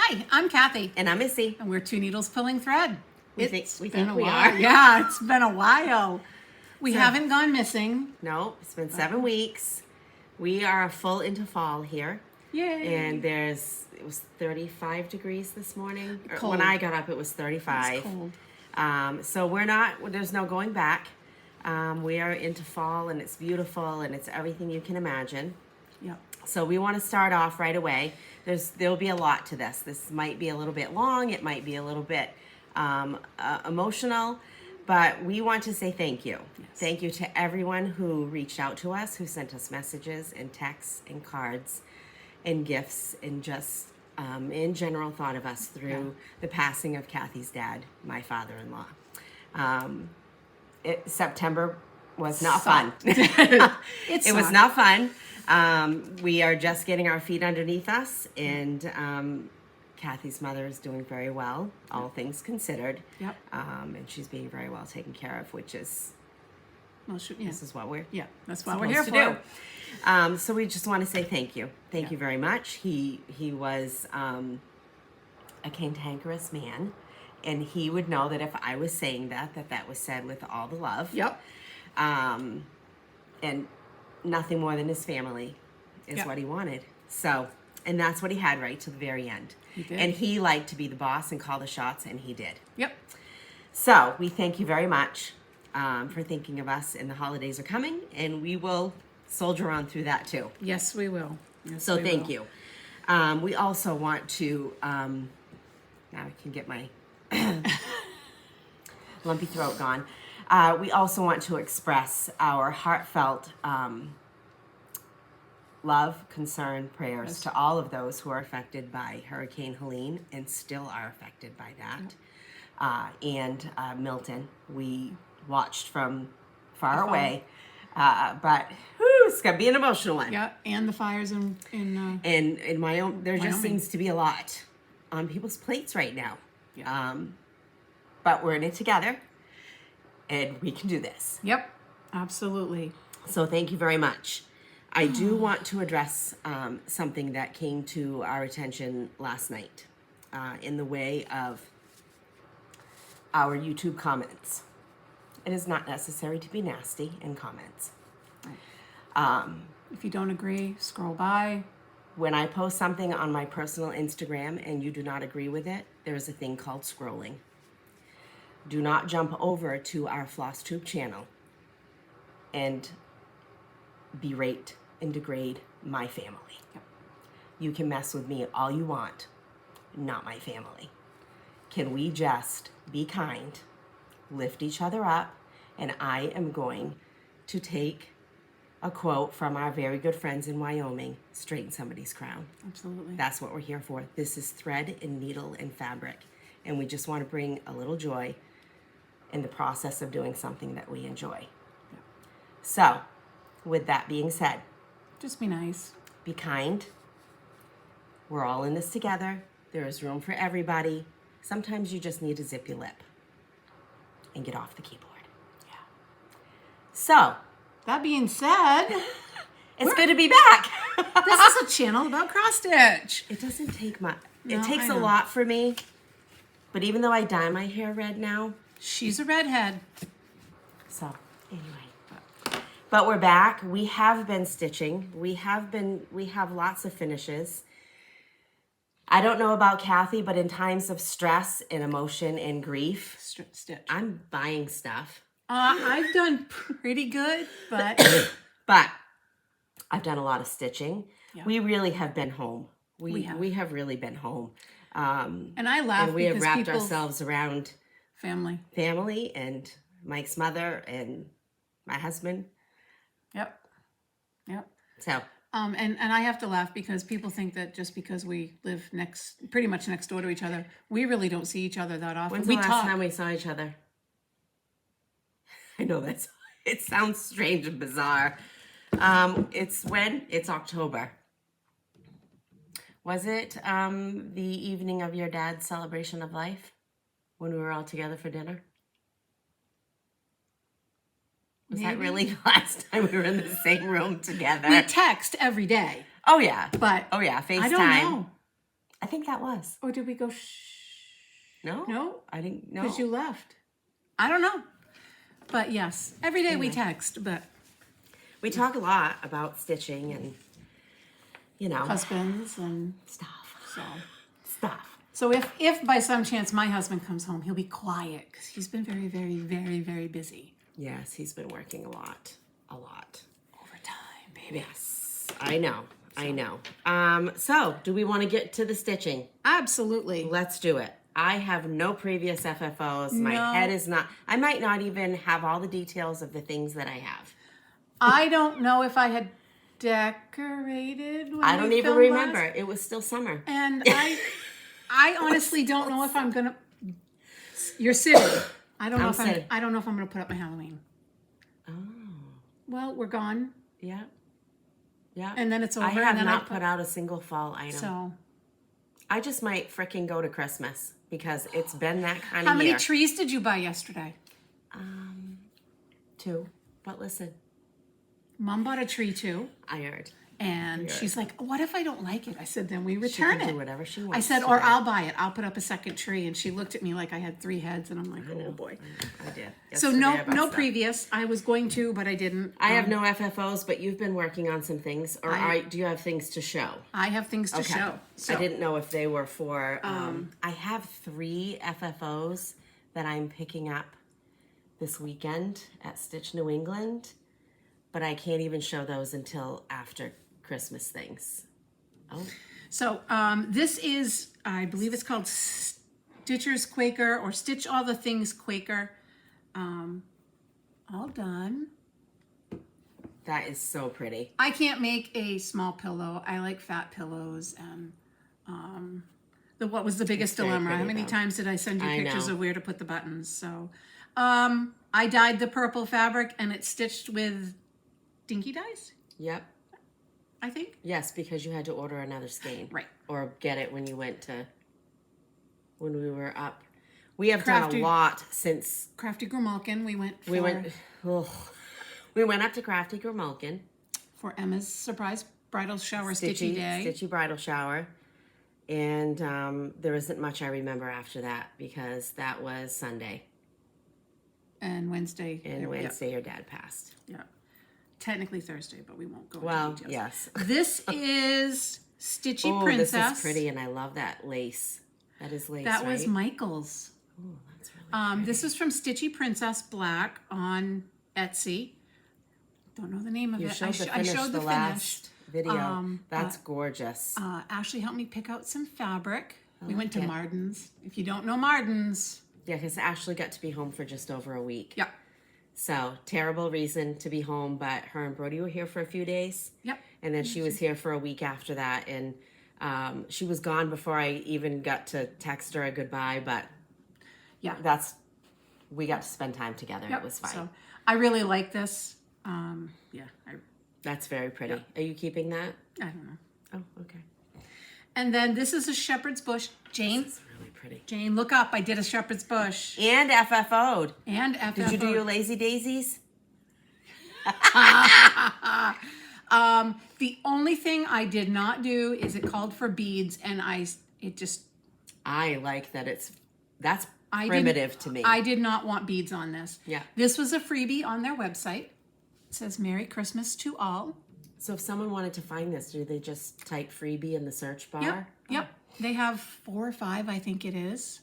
Hi, I'm Kathy. And I'm Missy. And we're Two Needles Pulling Thread. We think we while. are. Yeah, it's been a while. We haven't gone missing. No, it's been 7 weeks. We are full into fall here. Yay. And it was 35 degrees this morning. Cold. When I got up, it was 35. It's cold. So there's no going back. We are into fall and it's beautiful and it's everything you can imagine. Yep. So we want to start off right away. There'll be a lot to this. This might be a little bit long. It might be a little bit emotional, but we want to say thank you. Yes. Thank you to everyone who reached out to us, who sent us messages and texts and cards and gifts and just in general thought of us through the passing of Kathy's dad, my father-in-law. September was not fun. It was not fun. We are just getting our feet underneath us, and Kathy's mother is doing very well, all things considered. Yep. And she's being very well taken care of, which is, this is what we're that's what we're here for. So we just want to say thank you. Thank you very much. He was a cantankerous man, and he would know that if I was saying that was said with all the love. Yep. And nothing more than his family is what he wanted. So, and that's what he had right to the very end. He did. And he liked to be the boss and call the shots, and he did. Yep. So we thank you very much for thinking of us, and the holidays are coming, and we will soldier on through that too. Yes, we will. Yes, So we thank will. you. We also want to, now I can get my lumpy throat gone. We also want to express our heartfelt love, concern, prayers to all of those who are affected by Hurricane Helene and still are affected by that. And Milton, we watched from far away, but it's gonna be an emotional one. Yeah, and the fires in my own, there just Wyoming. seems to be a lot on people's plates right now. Yeah. But we're in it together, and we can do this. Yep, absolutely. So thank you very much. I do want to address something that came to our attention last night in the way of our YouTube comments. It is not necessary to be nasty in comments. If you don't agree, scroll by. When I post something on my personal Instagram and you do not agree with it, there is a thing called scrolling. Do not jump over to our Flosstube channel and berate and degrade my family. Yep. You can mess with me all you want, not my family. Can we just be kind, lift each other up, and I am going to take a quote from our very good friends in Wyoming, straighten somebody's crown. Absolutely. That's what we're here for. This is thread and needle and fabric, and we just want to bring a little joy in the process of doing something that we enjoy. Yep. So, with that being said, Just be nice. be kind. We're all in this together. There is room for everybody. Sometimes you just need to zip your lip and get off the keyboard. Yeah. So, That being said, it's good to be back. this is a channel about cross stitch. It doesn't take much. No, It takes I a know. lot for me. But even though I dye my hair red now, She's a redhead. so anyway. But we're back. We have been stitching. We have lots of finishes. I don't know about Kathy, but in times of stress and emotion and grief, Stitch. I'm buying stuff. I've done pretty good, but But I've done a lot of stitching. Yeah. We really have been home. We have. We have really been home. and I laugh And we have because wrapped people's ourselves around family. and Mike's mother and my husband. Yep. So And I have to laugh because people think that just because we live pretty much next door to each other, we really don't see each other that often. when's We the last talk. time we saw each other? I know it sounds strange and bizarre. It's October. Was it the evening of your dad's celebration of life when we were all together for dinner? Was that really the last time we were in the same room together? We text every day, Oh yeah. but Oh yeah. FaceTime. I don't know. I think that was. Or did we go No? No? I didn't know. Because you left. I don't know. But yes, every day we text, but We talk a lot about stitching and, you know, husbands and stuff. so. So if by some chance my husband comes home, he'll be quiet because he's been very, very, very, very busy. Yes, he's been working a lot. Overtime, baby. Yes, I know. So do we want to get to the stitching? Absolutely. Let's do it. I have no previous FFOs. My head is not, I might not even have all the details of the things that I have. I don't know if I had decorated when I don't we even filmed remember. last. It was still summer. And I honestly don't know if I'm gonna. You're sitting. I don't know if sitting. I don't know if I'm gonna put up my Halloween. Oh. Well, we're gone, Yeah. Yeah. and then it's over. I and have then not put out a single fall item. So, I just might fricking go to Christmas because it's been that kind how of many year. trees did you buy yesterday? 2. But listen, Mom bought a tree too, I heard. and she's like, "What if I don't like it?" I said, "Then we She return can it." do whatever she wants. I said, to "Or do. I'll buy it. I'll put up a second tree." And she looked at me like I had 3 heads, and I'm like, "Oh boy." I did. So Yesterday I no bought stuff. previous. I was going to, but I didn't. I have no FFOs, but you've been working on some things. Or do you have things to show? I have things to show. So I didn't know if they were for. I have 3 FFOs that I'm picking up this weekend at Stitch New England, but I can't even show those until after Christmas things. Oh, So this is, I believe it's called Stitcher's Quaker or Stitch All the Things Quaker. All done. that is so pretty. I can't make a small pillow. I like fat pillows. And what was the biggest very dilemma? How pretty, many though. times did I send you I pictures know. of where to put the buttons? So I dyed the purple fabric and it's stitched with dinky dyes, Yep. I think. Yes, because you had to order another skein. Right. Or get it when we were up. We have Crafty- done a lot since Crafty Grimalkin, we went up to Crafty Grimalkin. for Emma's surprise bridal shower stitchy day. Stitchy bridal shower. And there isn't much I remember after that because that was Sunday. And Wednesday. And Wednesday your dad passed. Yeah. Technically Thursday, but we won't go Well, into details. yes. This is Stitchy Oh, Princess. this is pretty and I love that lace. That is lace, That right? was Michael's. Oh, that's really This is from Stitchy Princess Black on Etsy. Don't know the name of You it. showed the I finish showed the the last video. Um, That's gorgeous. Ashley helped me pick out some fabric. We like went to it. Marden's. If you don't know Marden's, Yeah, because Ashley got to be home for just over a week. yeah. So, terrible reason to be home, but her and Brody were here for a few days. Yep. And then she was here for a week after that. And she was gone before I even got to text her a goodbye, but Yeah. we got to spend time together. Yep. It was fine. So I really like this. That's very pretty. Are you keeping that? I don't know. Oh, okay. And then this is a shepherd's bush. Jane, It's really pretty. Jane, look up. I did a shepherd's bush. And FFO'd. And FFO. Did you do your lazy daisies? The only thing I did not do is it called for beads, and I like that that's didn't- primitive to me. I did not want beads on this. Yeah. This was a freebie on their website. It says Merry Christmas to all. So if someone wanted to find this, do they just type freebie in the search bar? Yep. Yep. They have 4 or 5, I think it is.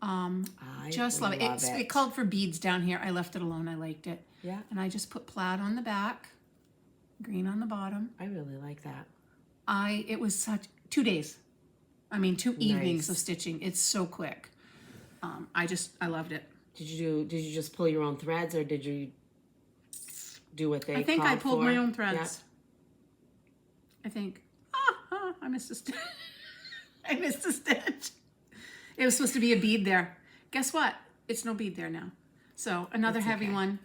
I Just love it. It called for beads down here. I left it alone. I liked it. Yeah. And I just put plaid on the back, green on the bottom. I really like that. It was such 2 days. I mean, 2 evenings Nice. of stitching. It's so quick. I loved it. Did you just pull your own threads or did you do what they I think I called pulled for? my own threads. I think. I missed a stitch. I missed a stitch. It was supposed to be a bead there. Guess what? It's no bead there now. So another That's heavy okay. one.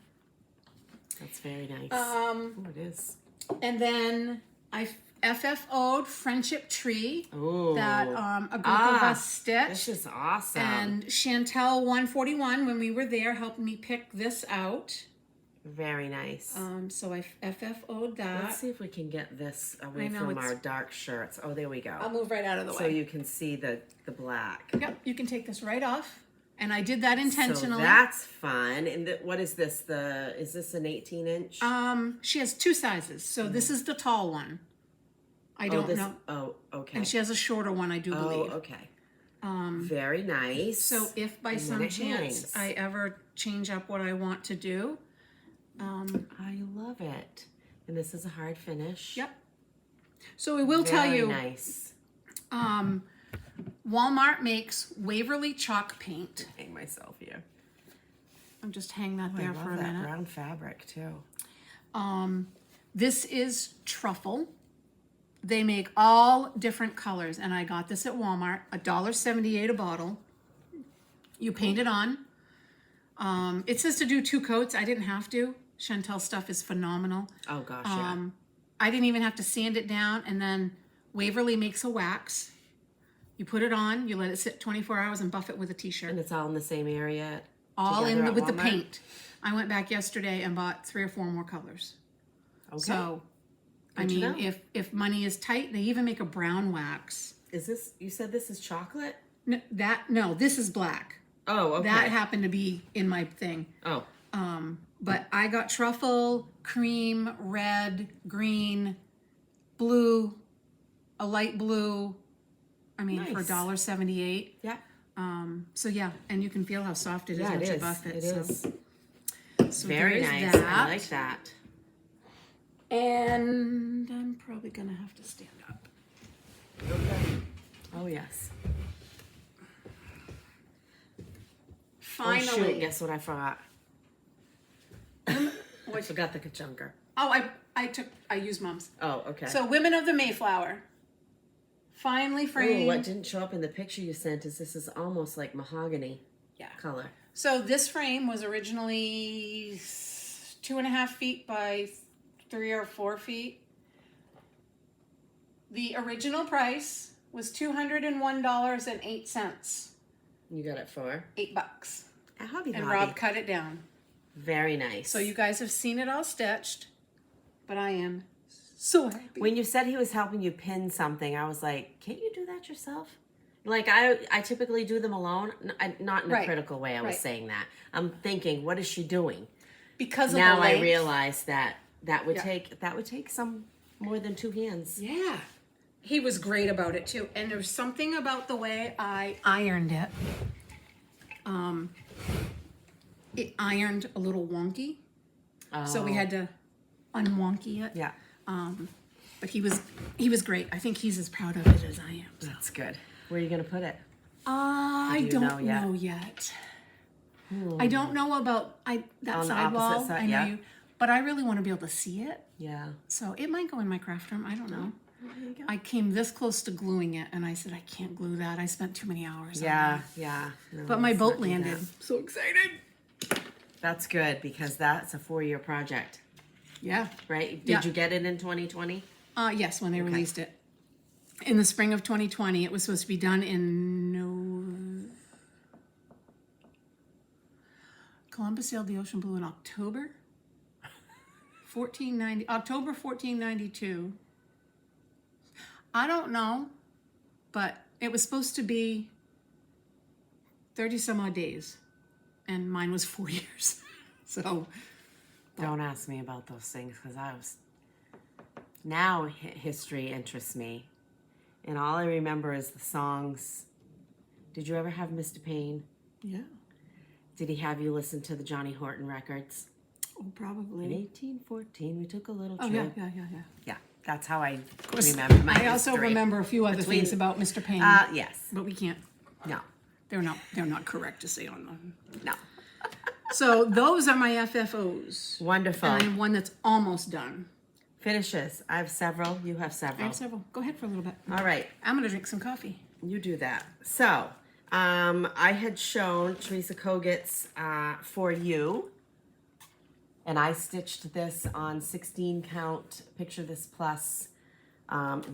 That's very nice. Oh, it is. And then I FFO'd Friendship Tree Oh. that a group of us stitched. This is awesome. And Chantel 141, when we were there, helped me pick this out. Very nice. So I FFO'd that. Let's see if we can get this away I know, from it's- our dark shirts. Oh, there we go. I'll move right out of the So way. you can see the black. Yep, you can take this right off. And I did that So intentionally. that's fun. And what is this? Is this an 18-inch? She has 2 sizes. So this is the tall one. I don't know. Oh, okay. And she has a shorter one, I do believe. Oh, okay. Very nice. So if by And then some it chance hangs. I ever change up what I want to do, I love it. And this is a hard finish. yep. So I will tell you, Very nice. Walmart makes Waverly chalk paint. Hang myself here. I'm just hang that I there love for a that minute. brown fabric too. This is truffle. They make all different colors, and I got this at Walmart, $1.78 a bottle. You paint it on. It says to do 2 coats. I didn't have to. Chantel stuff is phenomenal. Oh gosh, yeah. I didn't even have to sand it down, and then Waverly makes a wax. You put it on, you let it sit 24 hours and buff it with a t-shirt. And it's all in the same area. All together at with the Walmart? paint. I went back yesterday and bought 3 or 4 more colors. Okay. So, I Good to mean, know. if money is tight, they even make a brown wax. Is this? You said this is chocolate? No, this is black. Oh, okay. That happened to be in my thing. Oh, But I got truffle, cream, red, green, blue, a light blue. I mean, for Nice. $1.78. yeah. So yeah, and you can feel how soft it is Yeah, once it you is. buff it. It so. is. So Very there's nice. that. I like that. And I'm probably gonna have to stand up. Oh yes. Finally. Oh, shoot, guess what I forgot? I forgot the kachunker. Oh, I used Mom's. Oh, okay. So Women of the Mayflower. Finally Ooh, framed. what didn't show up in the picture you sent is this is almost like mahogany Yeah. color. So this frame was originally 2.5 feet by 3 or 4 feet. The original price was $201.08. You got it for? $8. At Hobby And Lobby. Rob cut it down. Very nice. So you guys have seen it all stitched, but I am so happy. When you said he was helping you pin something, I was like, can't you do that yourself? Like, I typically do them alone. Not in a Right. critical way, I was Right. saying that. I'm thinking, what is she doing? Because of Now the I length. realize that would Yeah. take some more than 2 hands. Yeah. He was great about it too. And there's something about the way I ironed it. It ironed a little wonky. So we had to unwonky it. Yeah, But he was great. I think he's as proud of it as I am. So. that's good. Where are you gonna put it? I do you don't know yet? know yet. I don't know about that On the sidewall. opposite side, I know yeah. you, but I really want to be able to see it. Yeah. So it might go in my craft room. I don't know. There you go. I came this close to gluing it, and I said I can't glue that. I spent too many hours. on Yeah, it. yeah. No, But my let's boat not do that. landed. So excited. That's good because that's a 4-year project, Yeah. right? Yeah. Did you get it in 2020? Yes, when they released it in the spring of 2020, it was supposed to be done in Columbus sailed the ocean blue in October 1492. I don't know, but it was supposed to be 30 some odd days, and mine was 4 years. So Don't ask me about those things because now history interests me, and all I remember is the songs. Did you ever have Mr. Payne? yeah, Did he have you listen to the Johnny Horton records? oh, probably. In 1814, we took a little Oh trip. yeah. Yeah, that's how I remember my I also history. remember a few other Between- things about Mr. Payne, Yes. but we can't. No. They're not correct to say on them. No. So those are my FFOs. Wonderful. And I have one that's almost done. Finishes. I have several. You have I several. have several. Go ahead for a little bit. All right. I'm gonna drink some coffee. You do that. So, I had shown Teresa Kogut's For You, and I stitched this on 16 count Picture This Plus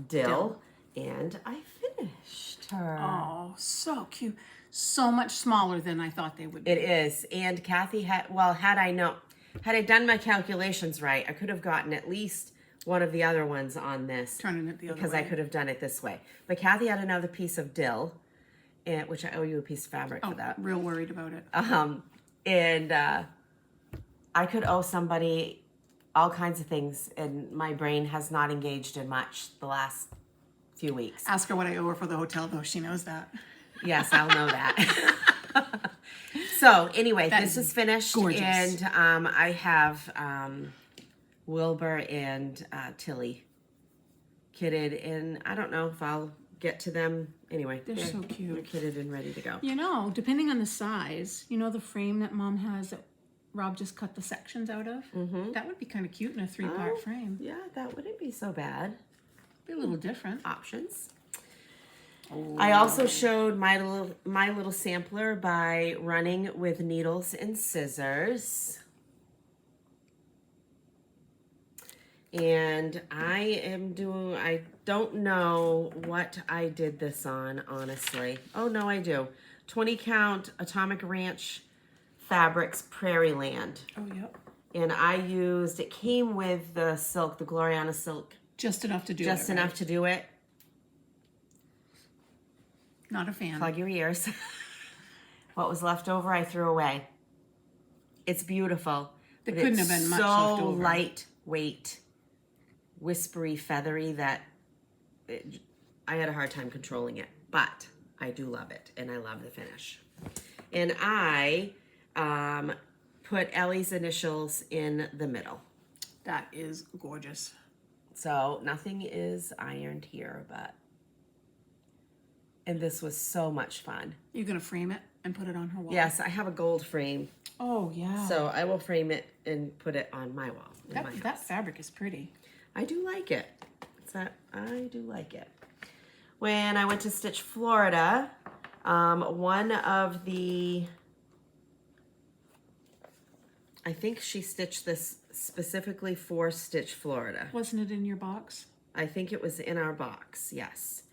dill, and I finished her. Oh, so cute. So much smaller than I thought they would be. It is, and Kathy had I known, had I done my calculations right, I could have gotten at least one of the other ones on this. Turning it the other because way. I could have done it this way. But Kathy had another piece of dill, and which I owe you a piece of fabric for that. Real worried about it. And I could owe somebody all kinds of things, and my brain has not engaged in much the last few weeks. Ask her what I owe her for the hotel, though. She knows that. Yes, I'll know that. So anyway, That this is finished, gorgeous. and I have Wilbur and Tilly kitted, and I don't know if I'll get to them. Anyway, They're so cute. They're kitted and ready to go. You know, depending on the size, you know the frame that Mom has that Rob just cut the sections out of? Mm-hmm. That would be kind of cute in a 3-part frame. Yeah, that wouldn't be so bad. Be a little different. Options. I also showed my little sampler by running with needles and scissors. And I don't know what I did this on, honestly. Oh, no, I do. 20 count Atomic Ranch Fabrics Prairie Land. Oh, yep. And it came with the silk, the Gloriana silk. Just enough to do Just it. enough to do it. Not a fan. Plug your ears. What was left over, I threw away. It's beautiful. There but couldn't it's have been much so left over. lightweight, whispery, feathery that I had a hard time controlling it. But I do love it, and I love the finish. And I put Ellie's initials in the middle. That is gorgeous. So nothing is ironed here, and this was so much fun. You're going to frame it and put it on her wall? Yes, I have a gold frame, Oh, yeah. so I will frame it and put it on my wall. in my that house. fabric is pretty. I do like it. I do like it. When I went to Stitch Florida, one of the, I think she stitched this specifically for Stitch Florida. Wasn't it in your box? I think it was in our box, yes.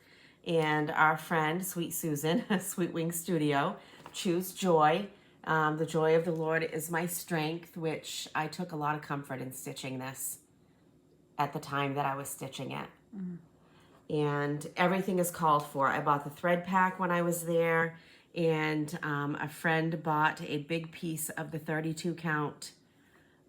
And our friend, Sweet Susan, Sweet Wing Studio, Choose Joy. The joy of the Lord is my strength, which I took a lot of comfort in stitching this at the time that I was stitching it. And everything is called for. I bought the thread pack when I was there, and a friend bought a big piece of the 32 count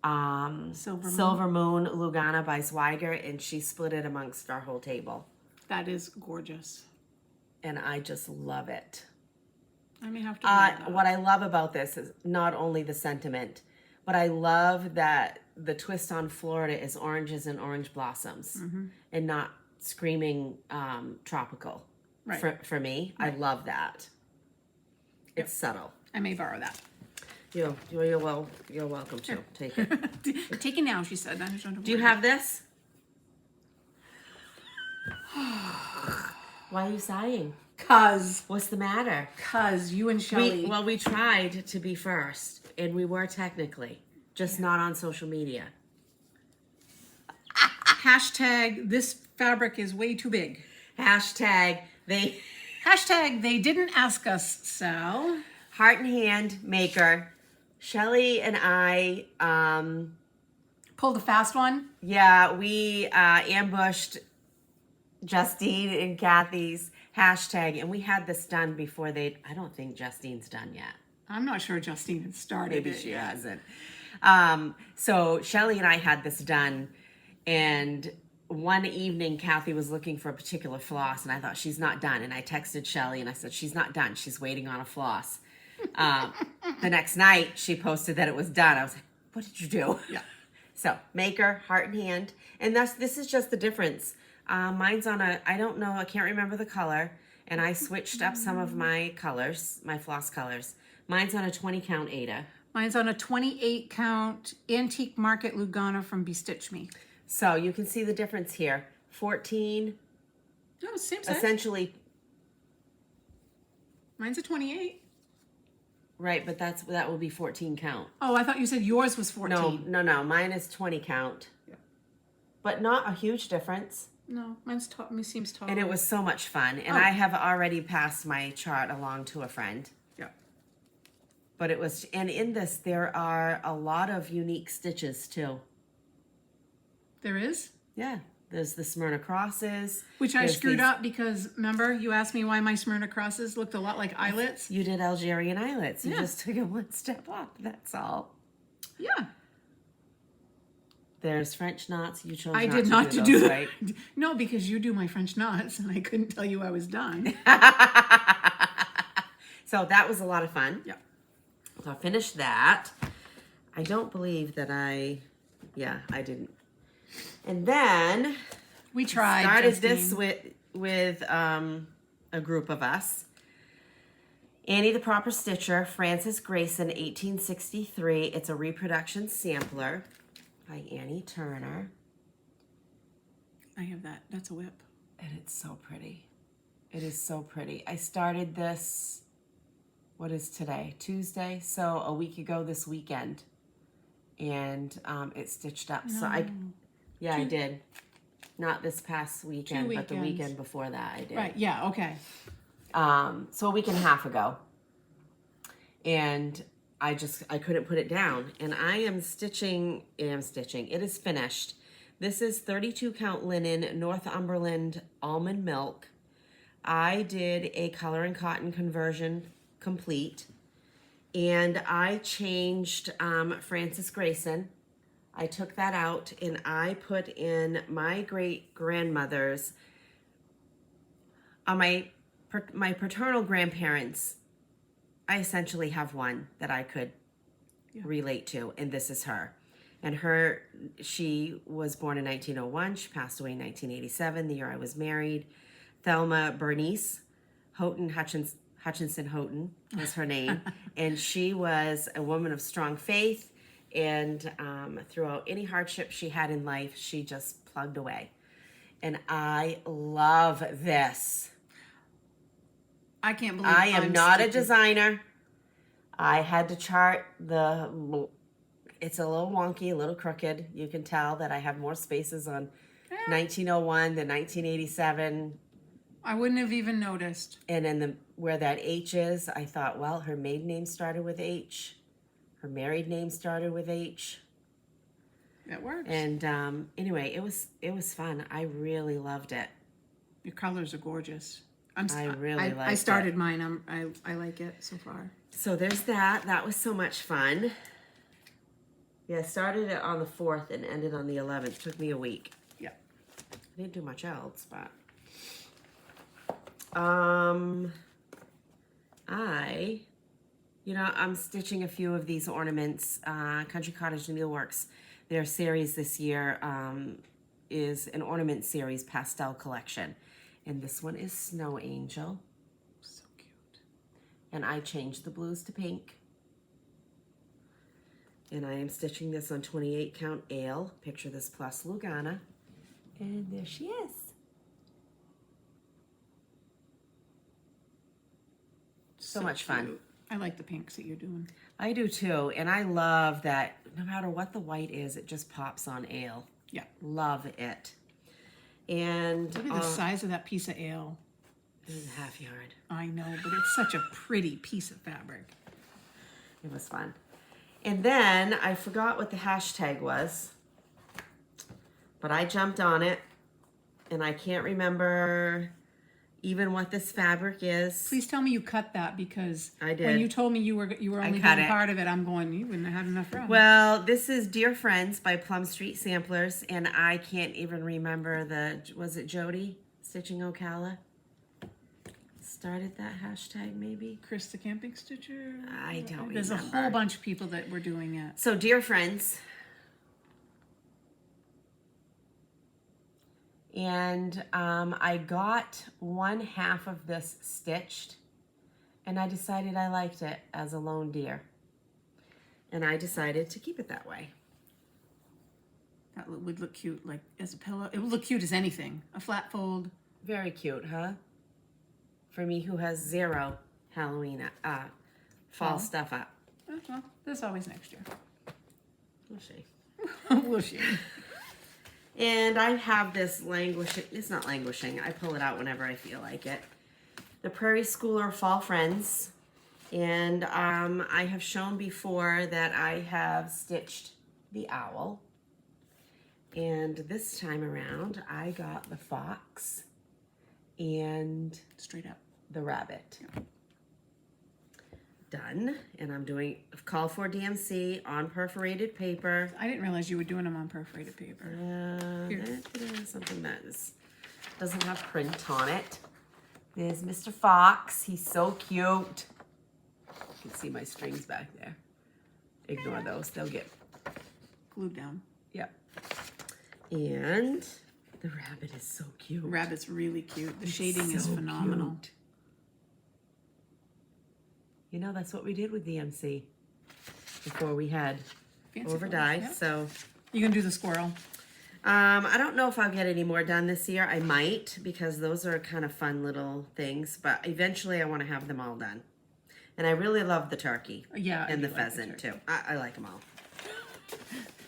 Silver Moon Lugana by Zweigert, and she split it amongst our whole table. That is gorgeous. And I just love it. I may have to wear that. What I love about this is not only the sentiment, but I love that the twist on Florida is oranges and orange blossoms, and not screaming tropical. Right. For me, right. I love that. It's subtle. I may borrow that. You're welcome to. Take it. Take it now, she said. Do you have this? Why are you sighing? What's the matter? Cause you and Shelly. We tried to be first, and we were technically, just not on social media. Hashtag this fabric is way too big. Hashtag they didn't ask us, Sal. Heart and hand maker. Shelly and I pulled a fast one. Yeah, we ambushed Justine and Kathy's hashtag, and we had this done before I don't think Justine's done yet. I'm not sure Justine had started. Maybe she hasn't. So Shelly and I had this done, and one evening Kathy was looking for a particular floss, and I thought, she's not done. And I texted Shelly and I said, she's not done. She's waiting on a floss. The next night she posted that it was done. I was like, what did you do? Yeah. So maker, heart and hand. And this is just the difference. Mine's on I don't know, I can't remember the color. And I switched up some of my colors, my floss colors. Mine's on a 20 count Ada. Mine's on a 28 count Antique Market Lugana from Bestitch Me. So you can see the difference here. 14. No, same size. Essentially. Mine's a 28. Right, but that will be 14 count. Oh, I thought you said yours was 14. No. Mine is 20 count. Yeah. But not a huge difference. No, mine seems tall. And it was so much fun. And I have already passed my chart along to a friend. Yeah. But it was, and in this, there are a lot of unique stitches too. There is? Yeah. There's the Smyrna crosses. Which I There's screwed these- up because, remember, you asked me why my Smyrna crosses looked a lot like eyelets? You did Algerian eyelets. You Yeah. just took it one step up. That's all. Yeah. There's French knots. You chose I not did to not do to those, do that. right? No, because you do my French knots and I couldn't tell you I was done. So that was a lot of fun. Yeah. So I finished that. I don't believe that I didn't. And then We tried. started Justine. this with a group of us. Annie the Proper Stitcher, Frances Grayson, 1863. It's a reproduction sampler by Annie Turner. I have that. That's a whip. And it's so pretty. It is so pretty. I started this, what is today? Tuesday. So a week ago this weekend. And it stitched up. So I did. Not this past weekend, but the weekend before that I did. Right. Yeah. Okay. So a week and a half ago. And I couldn't put it down. And I am stitching. It is finished. This is 32 count linen, Northumberland almond milk. I did a color and cotton conversion complete. And I changed Frances Grayson. I took that out and I put in my great grandmother's, my paternal grandparents. I essentially have one that I could relate to, and this is her. And she was born in 1901. She passed away in 1987, the year I was married. Thelma Bernice Houghton Hutchinson Houghton was her name. And she was a woman of strong faith. And throughout any hardship she had in life, she just plugged away. And I love this. I can't believe I am not a stitching. designer. I had to chart it's a little wonky, a little crooked. You can tell that I have more spaces on 1901 than 1987. I wouldn't have even noticed. And in where that H is, I thought, well, her maiden name started with H. Her married name started with H. That works. And anyway, it was fun. I really loved it. Your colors are gorgeous. I really I liked started it. mine. I like it so far. So there's that. That was so much fun. Yeah, I started it on the 4th and ended on the 11th. Took me a week. Yeah. I didn't do much else, but I'm stitching a few of these ornaments. Country Cottage Needleworks, their series this year is an ornament series pastel collection. And this one is Snow Angel. So cute. And I changed the blues to pink. And I am stitching this on 28 count Ale. Picture this plus Lugana. And there she is. So much fun. Cute. I like the pinks that you're doing. I do too. And I love that no matter what the white is, it just pops on Ale. Yeah. Love it. And Look at the size of that piece of ale. this is a half yard. I know, but it's such a pretty piece of fabric. It was fun. And then I forgot what the hashtag was, but I jumped on it and I can't remember even what this fabric is. Please tell me you cut that, because I did. when you told me you were only cut doing it. part of it, I'm going, you wouldn't have had enough room. Well, this is Dear Friends by Plum Street Samplers, and I can't even remember was it Jody Stitching Ocala? Started that hashtag maybe? Chris the Camping Stitcher? I don't There's remember. a whole bunch of people that were doing it. So Dear Friends. And I got 1/2 of this stitched, and I decided I liked it as a lone deer. And I decided to keep it that way. That would look cute, like as a pillow. It would look cute as anything. A flat fold. Very cute, huh? For me, who has 0 Halloween, fall stuff up. Well, there's always next year. We'll see. We'll see. And I have this languishing, it's not languishing, I pull it out whenever I feel like it. The Prairie Schooler Fall Friends. And I have shown before that I have stitched the owl. And this time around, I got the fox and Straight up. the rabbit. Done. And I'm doing call for DMC on perforated paper. I didn't realize you were doing them on perforated paper. Here. That is something that doesn't have print on it. There's Mr. Fox. He's so cute. You can see my strings back there. Ignore those. They'll get Glued down. Yep. And the rabbit is so cute. Rabbit's really cute. The It's shading is so phenomenal. cute. You know, that's what we did with DMC before we had Fancy over clothes, dye. yeah. So You gonna do the squirrel? I don't know if I'll get any more done this year. I might, because those are kind of fun little things, but eventually I want to have them all done. And I really love the turkey. Yeah, I And the do like the pheasant turkey. too. I like them all.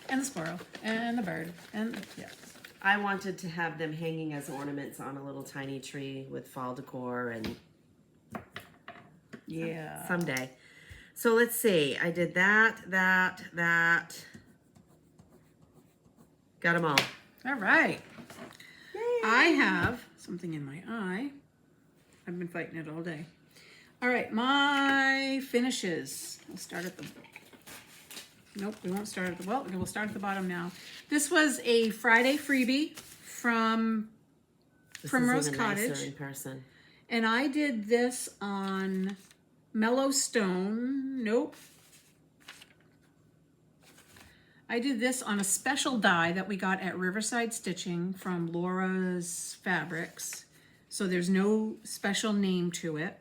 And the squirrel. And the bird. And yeah. I wanted to have them hanging as ornaments on a little tiny tree with fall decor and Yeah. someday. So let's see. I did that. Got them all. All right. Yay. I have something in my eye. I've been fighting it all day. All right, my finishes. We'll start at the... Nope, we won't start at the... Well, we'll start at the bottom now. This was a Friday freebie from This Primrose is even nicer Cottage. in person. And I did this on Mellow Stone. Nope. I did this on a special die that we got at Riverside Stitching from Laura's Fabrics. So there's no special name to it.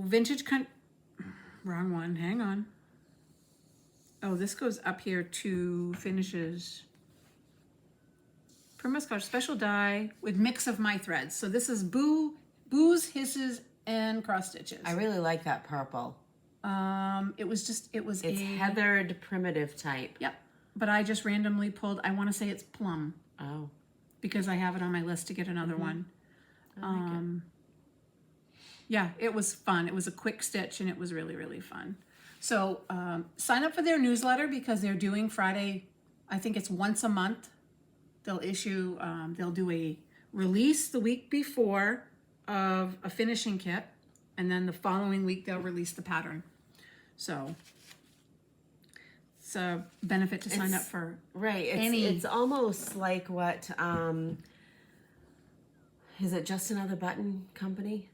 Vintage wrong one, hang on. Oh, this goes up here to finishes. Primrose Cottage special die with mix of my threads. So this is boos, hisses, and cross stitches. I really like that purple. It's It's heathered primitive type. Yep. But I just randomly pulled, I want to say it's plum Oh. because I have it on my list to get another one. I like it. Yeah, it was fun. It was a quick stitch and it was really, really fun. So sign up for their newsletter because they're doing Friday, I think it's once a month. They'll issue, they'll do a release the week before of a finishing kit, and then the following week they'll release the pattern. So it's a benefit to sign up for. Right. It's almost like what, is it Just Another Button Company?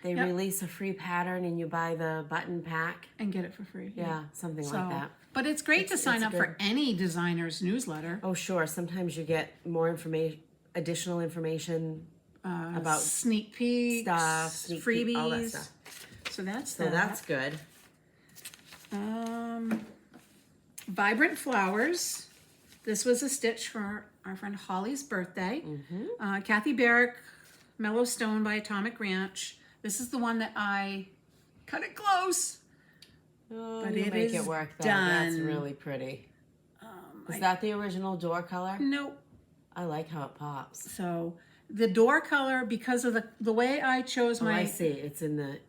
They Yep. release a free pattern and you buy the button pack. And get it for free. Yeah, something like that. But it's great to sign it's up for any designer's newsletter. Oh, sure. Sometimes you get more information, additional information about Sneak peeks, stuff, sneak freebies. peek, all that stuff. So that's So that. that's good. Vibrant Flowers. This was a stitch for our friend Holly's birthday. Kathy.walker, Mellow Stone by Atomic Ranch. This is the one that I cut it close. Oh, But you it make is it work though. That's done. really pretty. Is that the original door color? Nope. I like how it pops. So the door color, because of the way I chose Oh, my... I see. It's in the...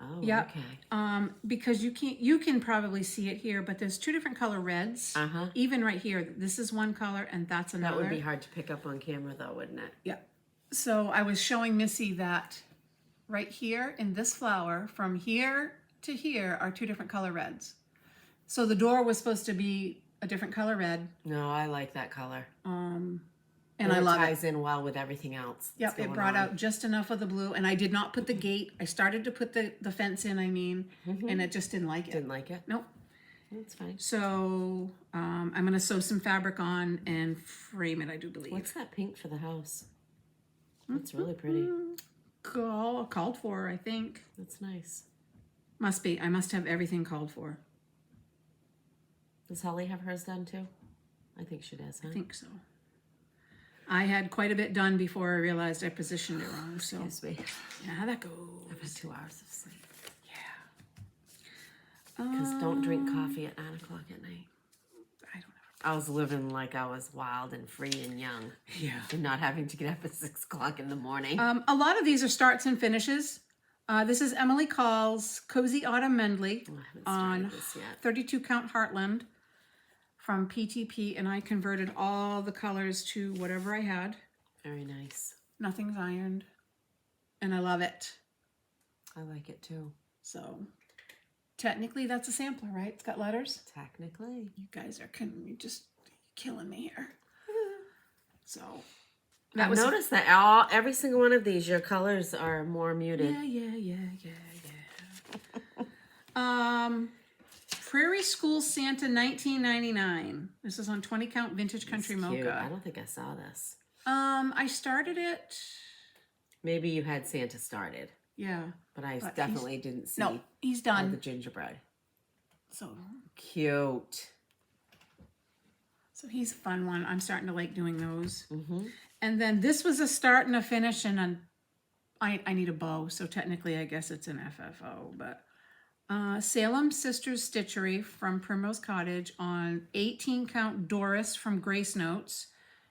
Oh, Yep. okay. Because you can probably see it here, but there's two different color reds. Uh-huh. Even right here, this is one color and that's another. That would be hard to pick up on camera though, wouldn't it? Yeah. So I was showing Missy that right here in this flower, from here to here are two different color reds. So the door was supposed to be a different color red. No, I like that color. And I love it. ties in well with everything else. that's Yep, it going brought on. out just enough of the blue, and I did not put the gate. I started to put the fence in, and it just didn't like it. Didn't like it? Nope. That's fine. So I'm going to sew some fabric on and frame it, I do believe. What's that pink for the house? That's really pretty. Called for, I think. That's nice. Must be. I must have everything called for. Does Holly have hers done too? I think she does, huh? I think so. I had quite a bit done before I realized I positioned it wrong. So Excuse me. yeah, how that goes. I've had 2 hours of sleep. Yeah. Because don't drink coffee at 9 o'clock at night. I don't I was living like I was wild and free and young. Yeah. And not having to get up at 6 o'clock in the morning. A lot of these are starts and finishes. This is Emily Call's Cozy Autumn Medley on this yet. 32 count Heartland from PTP, and I converted all the colors to whatever I had. Very nice. Nothing's ironed, and I love it. I like it too. So technically that's a sampler, right? It's got letters. Technically. You guys are you're just killing me here. So I've noticed that every single one of these, your colors are more muted. Yeah. Prairie School Santa 1999. This is on 20 count vintage country Cute. mocha. I don't think I saw this. I started it. Maybe you had Santa started. Yeah. But I definitely didn't see No, he's all done. the gingerbread. So cute. So he's a fun one. I'm starting to like doing those. Mm-hmm. And then this was a start and a finish, and I need a bow, so technically I guess it's an FFO. But Salem Sisters Stitchery from Primrose Cottage on 18 count Doris from Grace Notes,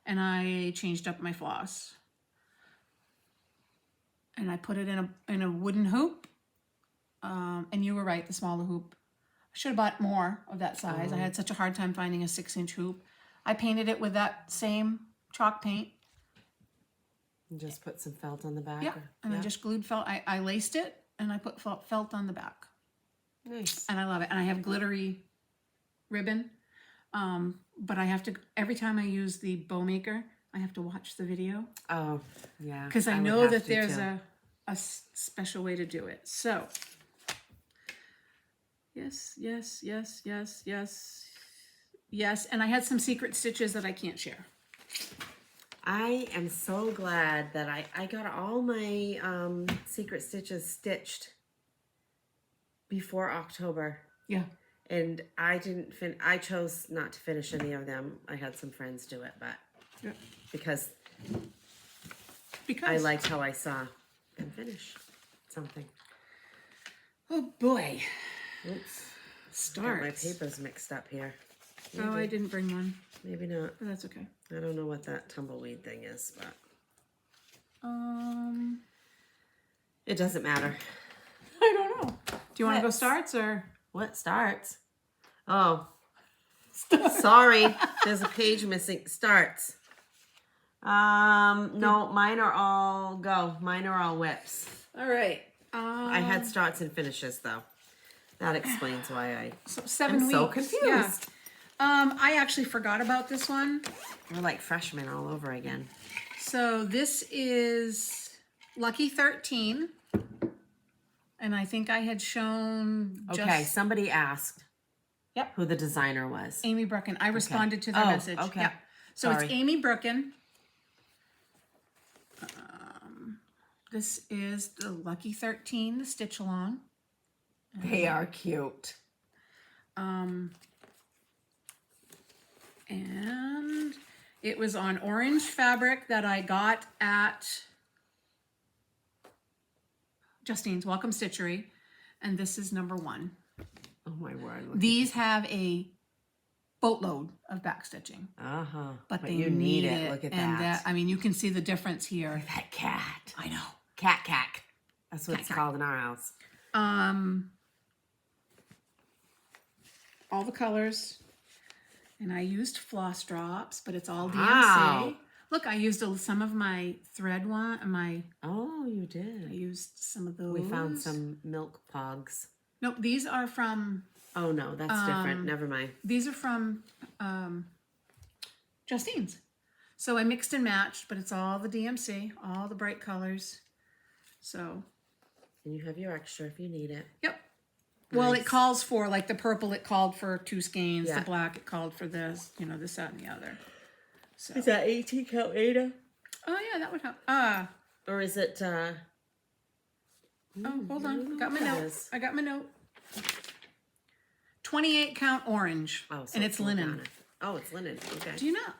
and I changed up my floss. And I put it in a wooden hoop. And you were right, the smaller hoop. I should have bought more of that size. I had such a hard time finding a 6-inch hoop. I painted it with that same chalk paint. And just put some felt on the back. Yeah, and then just glued felt. I laced it, and I put felt on the back. Nice. And I love it. And I have glittery ribbon. But I have to, every time I use the bow maker, I have to watch the video. Oh, yeah. Because I know that there's a special way to do it. So, yes. And I had some secret stitches that I can't share. I am so glad that I got all my secret stitches stitched before October. Yeah. And I didn't I chose not to finish any of them. I had some friends do it, but because I liked how I saw them finish something. Oh boy. Oops. Start. My paper's mixed up here. Maybe. Oh, I didn't bring one. Maybe not. But that's okay. I don't know what that tumbleweed thing is, but it doesn't matter. I don't know. Do you want to go starts or what starts? Oh, sorry. There's a page missing. Starts. No, mine are all go. Mine are all whips. All right. I had starts and finishes though. That explains why I am weeks. So confused. Yeah. I actually forgot about this one. We're like freshmen all over again. So this is Lucky 13. And I think I had shown Okay, somebody asked Yep. who the designer was. Amy Brooken. I responded to their message. Okay. Yeah. So Sorry. it's Amy Brooken. This is the Lucky 13, the stitch along. They are cute. And it was on orange fabric that I got at Justine's Welcome Stitchery. And this is number 1. Oh my word. These have a boatload of back stitching. Uh-huh. But they you need it. Look at and that. I mean, you can see the difference here. That cat. I know. Cat. That's what it's called in our house. All the colors. And I used floss drops, but it's all DMC. Wow. Look, I used some of my thread one. Oh, you did. I used some of those. We found some milk pogs. Nope, these are from... Oh, no, that's different. Never mind. These are from Justine's. So I mixed and matched, but it's all the DMC, all the bright colors. So... And you have your extra if you need it. Yep. Well, it calls for, like the purple, it called for 2 skeins. Yeah. The black, it called for this, this, that, and the other. So. Is that 18 count Ada? Oh, yeah, that would help. Or is it... Oh, hold on. Got my note. I got my note. 28 count orange. Oh, so and it's linen. Oh, it's linen. Okay. Do you know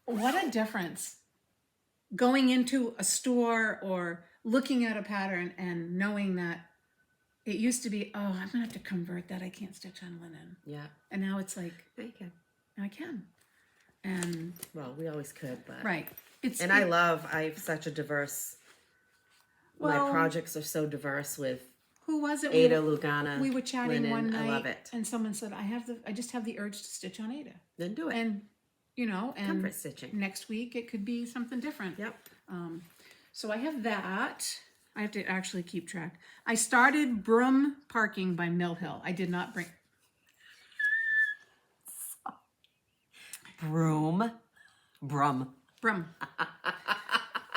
what a difference going into a store or looking at a pattern and knowing that it used to be, oh, I'm going to have to convert that. I can't stitch on linen. Yeah. And now it's like, I can. I can. And Well, we always could, but right. And I have such a diverse. Well, my projects are so diverse with who was it? Ada Lugana. We were chatting linen. one night. I love it. And someone said, I just have the urge to stitch on Ada. Then do it. And and comfort stitching. next week it could be something different. Yep. So I have that. I have to actually keep track. I started Broom Parking by Mill Hill. I did not bring Broom.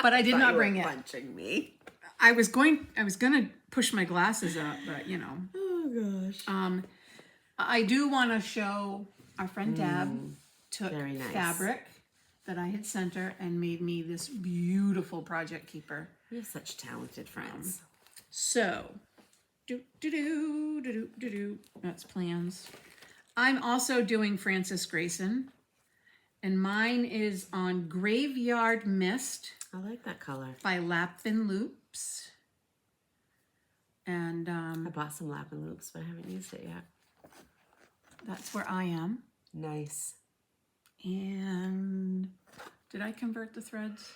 But I did not bring it. Punching me. I was gonna push my glasses up, but Oh gosh. I do want to show our friend Dab took Very nice. fabric that I had sent her and made me this beautiful project keeper. We have such talented friends. So, that's plans. I'm also doing Frances Grayson, and mine is on Graveyard Mist I like that color. by Lapin Loops. And I bought some Lapin Loops, but I haven't used it yet. that's where I am. Nice. And did I convert the threads?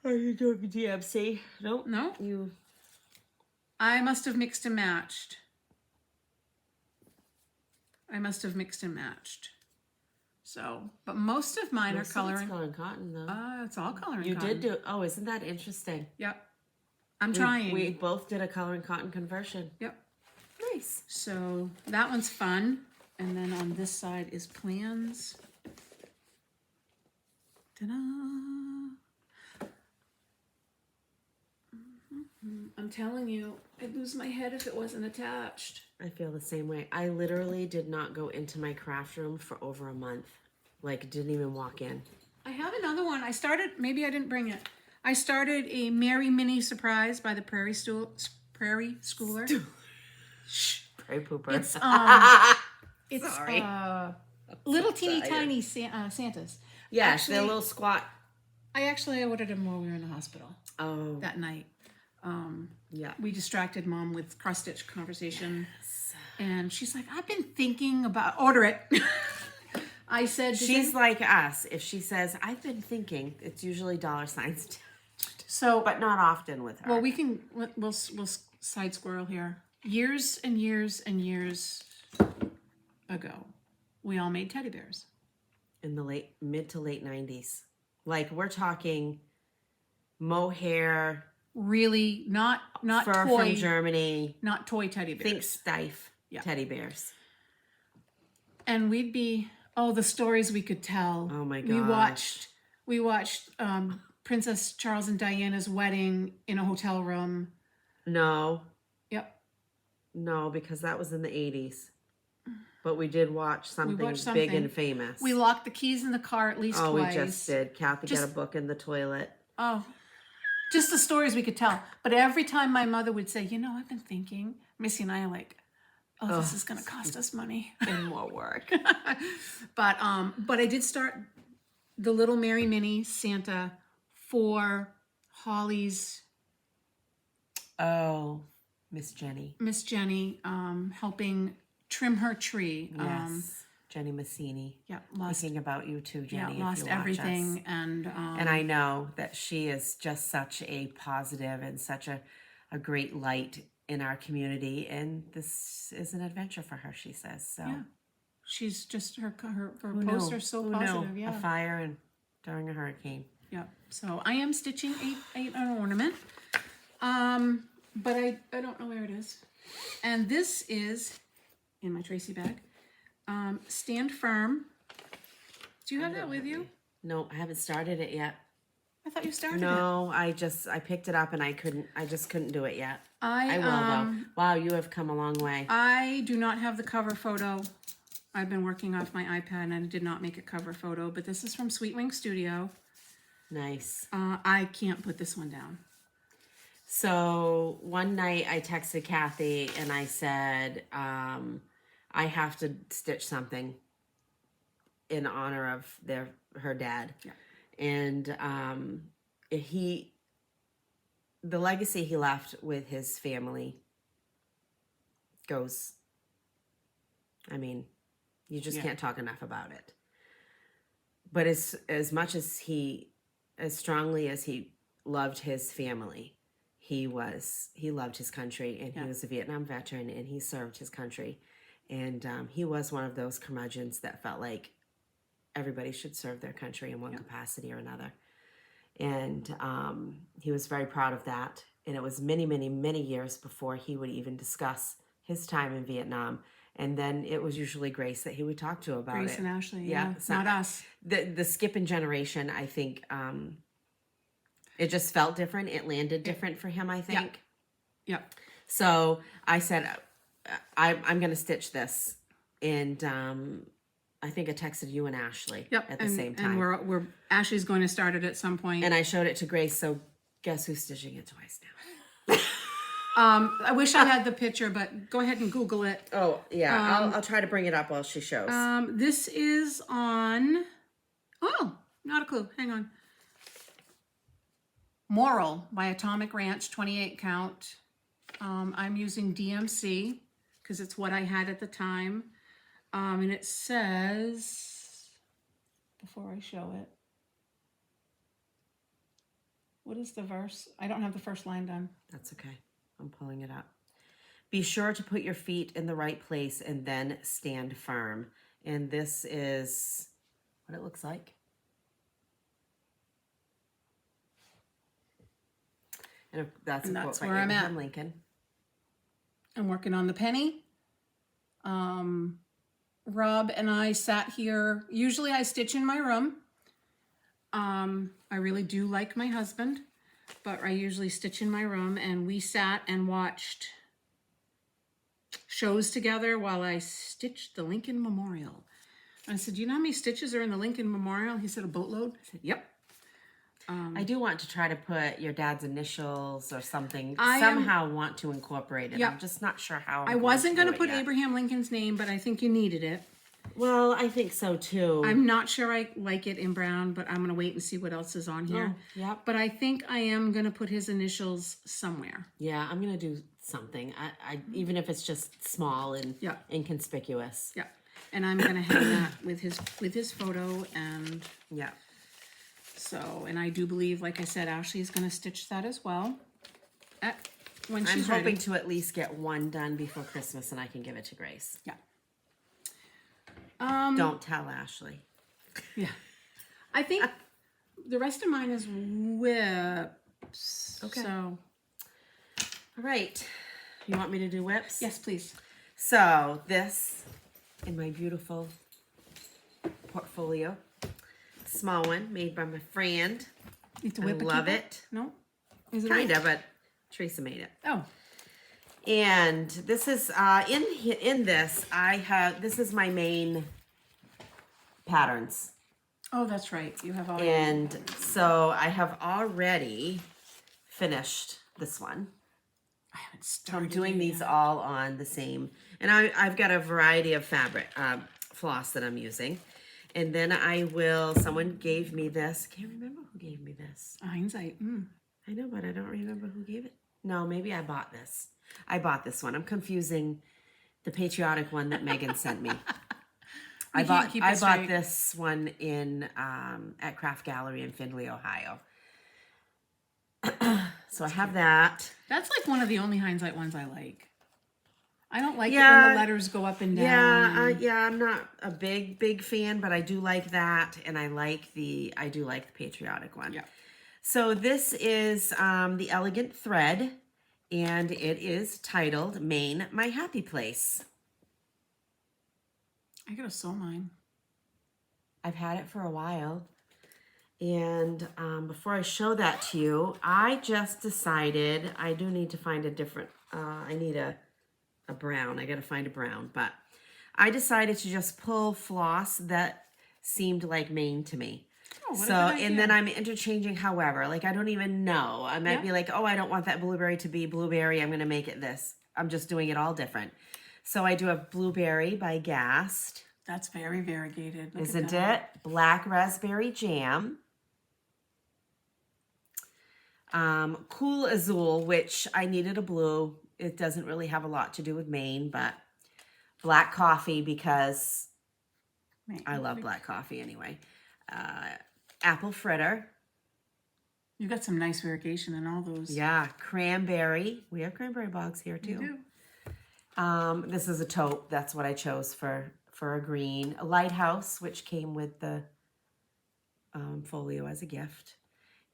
Are you doing DMC? Nope. No. You. I must have mixed and matched. So, but most of mine are coloring. It's coloring cotton though. It's all coloring You cotton. did do. Oh, isn't that interesting? Yep. I'm trying. We both did a coloring cotton conversion. Yep. Nice. So that one's fun. And then on this side is plans. Ta-da! I'm telling you, I'd lose my head if it wasn't attached. I feel the same way. I literally did not go into my craft room for over a month. Like, didn't even walk in. I have another one. Maybe I didn't bring it. I started a Merry Mini Surprise by the Prairie Schooler. Prairie pooper. It's Sorry. little teeny tiny Santas. Yeah, Actually, they're little squat. I ordered them while we were in the hospital Oh. that night. Yeah. We distracted Mom with cross-stitch conversation. And she's like, I've been thinking about, order it. I said, She's like us. If she says, I've been thinking, it's usually $signs. So, But not often with her. well, we'll side squirrel here. Years and years and years ago, we all made teddy bears. In the mid to late 90s. Like, we're talking mohair, Really, not fur toy, from Germany. not toy teddy bears. Think Stife teddy bears. And we'd be, the stories we could tell. Oh my gosh. We watched Princess Charles and Diana's wedding in a hotel room. No. Yep. No, because that was in the 80s. But we did watch something big and famous. We locked the keys in the car at least twice. We just did. Kathy got a book in the toilet. Oh, just the stories we could tell. But every time my mother would say, I've been thinking, Missy and I are like, this is going to cost us money. And more work. But I did start the little Merry Mini Santa for Holly's. Oh, Miss Jenny, helping trim her tree. Yes. Jenny Massini. Yeah, thinking about you too, Jenny. Yeah, lost everything, and I know that she is just such a positive and such a great light in our community, and this is an adventure for her. She says so. Yeah, she's just her posts are so positive. Yeah, a fire and during a hurricane. Yeah, so I am stitching an ornament, but I don't know where it is, and this is in my Tracy bag. Stand Firm. Do you have that with you? No, I haven't started it yet. I thought you started it. No, I picked it up and I just couldn't do it yet. I will though. Wow, you have come a long way. I do not have the cover photo. I've been working off my iPad and I did not make a cover photo, but this is from Sweet Wing Studio. Nice. I can't put this one down. So one night I texted Kathy and I said, I have to stitch something in honor of her dad. Yeah. And the legacy he left with his family goes, You just can't talk enough about it. But as strongly as he loved his family, he loved his country, and he was a Vietnam veteran, and he served his country. And he was one of those curmudgeons that felt like everybody should serve their country in one capacity or another. And he was very proud of that. And it was many, many, many years before he would even discuss his time in Vietnam. And then it was usually Grace that he would talk to about Grace it. and Ashley, So not us. The skip in generation, I think, it just felt different. It landed different for him, I think. Yeah. So I said, I'm going to stitch this. And I think I texted you and Ashley at the same time. And we're Ashley's going to start it at some point. And I showed it to Grace. So guess who's stitching it twice now? I wish I had the picture, but go ahead and Google it. Oh, yeah. I'll try to bring it up while she shows. This is on... Oh, not a clue. Hang on. Moral by Atomic Ranch, 28 count. I'm using DMC because it's what I had at the time. And it says, before I show it, what is the verse? I don't have the first line done. That's okay. I'm pulling it up. Be sure to put your feet in the right place and then stand firm. And this is what it looks like. And that's where I'm at. Lincoln. I'm working on the penny. Rob and I sat here. Usually I stitch in my room. I really do like my husband, but I usually stitch in my room, and we sat and watched shows together while I stitched the Lincoln Memorial. I said, "Do you know how many stitches are in the Lincoln Memorial?" He said, "A boatload." I said, "Yep." I do want to try to put your dad's initials or something. Somehow want to incorporate it. I'm just not sure how. I wasn't going to put Abraham Lincoln's name, but I think you needed it. Well, I think so too. I'm not sure I like it in brown, but I'm going to wait and see what else is on here. Yep. But I think I am going to put his initials somewhere. Yeah, I'm going to do something. I even if it's just small and inconspicuous. Yeah. And I'm going to hang that with his photo, and so, and I do believe, like I said, Ashley's going to stitch that as well. When she's I'm hoping ready. to at least get one done before Christmas, and I can give it to Grace. Yeah. Don't tell Ashley. Yeah. I think the rest of mine is whips. Okay. So. All right. You want me to do whips? Yes, please. So this in my beautiful portfolio. Small one made by my friend. You have to whip I love it. No? Is it Kinda, but Teresa made it. Oh. And this is in this this is my Maine patterns. Oh, that's right. You have all. And so I have already finished this one. I haven't So started. I'm doing these all on the same, and I've got a variety of fabric floss that I'm using. And then someone gave me this. I can't remember who gave me this. Hindsight. I know, but I don't remember who gave it. No, maybe I bought this. I bought this one. I'm confusing the Patriotic one that Megan sent me. I bought this one in at Craft Gallery in Findlay, Ohio. So I have that. That's like one of the only hindsight ones I like. I don't like it when the letters go up and down. I'm not a big fan, but I do like that, and I do like the Patriotic one. Yeah. So this is the Elegant Thread, and it is titled Maine, My Happy Place. I gotta sew mine. I've had it for a while. And before I show that to you, I just decided I do need to find a different, I need a brown. I got to find a brown, but I decided to just pull floss that seemed like Maine to me. Oh, what so, a good idea. and then I'm interchanging however, like I don't even know. I might be like, oh, I don't want that blueberry to be blueberry. I'm going to make it this. I'm just doing it all different. So I do have Blueberry by Gast. That's very variegated. Look Isn't at it? Black Raspberry Jam. Cool Azul, which I needed a blue. It doesn't really have a lot to do with Maine, but Black Coffee because Maine. I love black coffee anyway. Apple fritter. You've got some nice variegation in all those. Yeah, cranberry. We have cranberry bogs here too. You do. This is a taupe. That's what I chose for a green. A lighthouse, which came with the folio as a gift.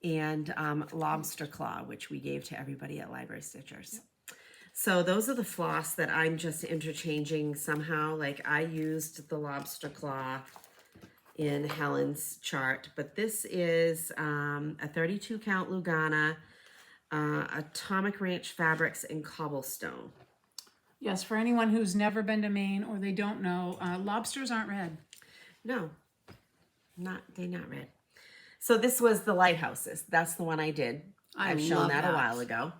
And lobster claw, which we gave to everybody at Library Stitchers. Yep. So those are the floss that I'm just interchanging somehow. Like I used the lobster claw in Helen's chart, but this is a 32 count Lugana, Atomic Ranch Fabrics in Cobblestone. Yes, for anyone who's never been to Maine or they don't know, lobsters aren't red. No, they're not red. So this was the lighthouses. That's the one I did. I've shown that a while ago.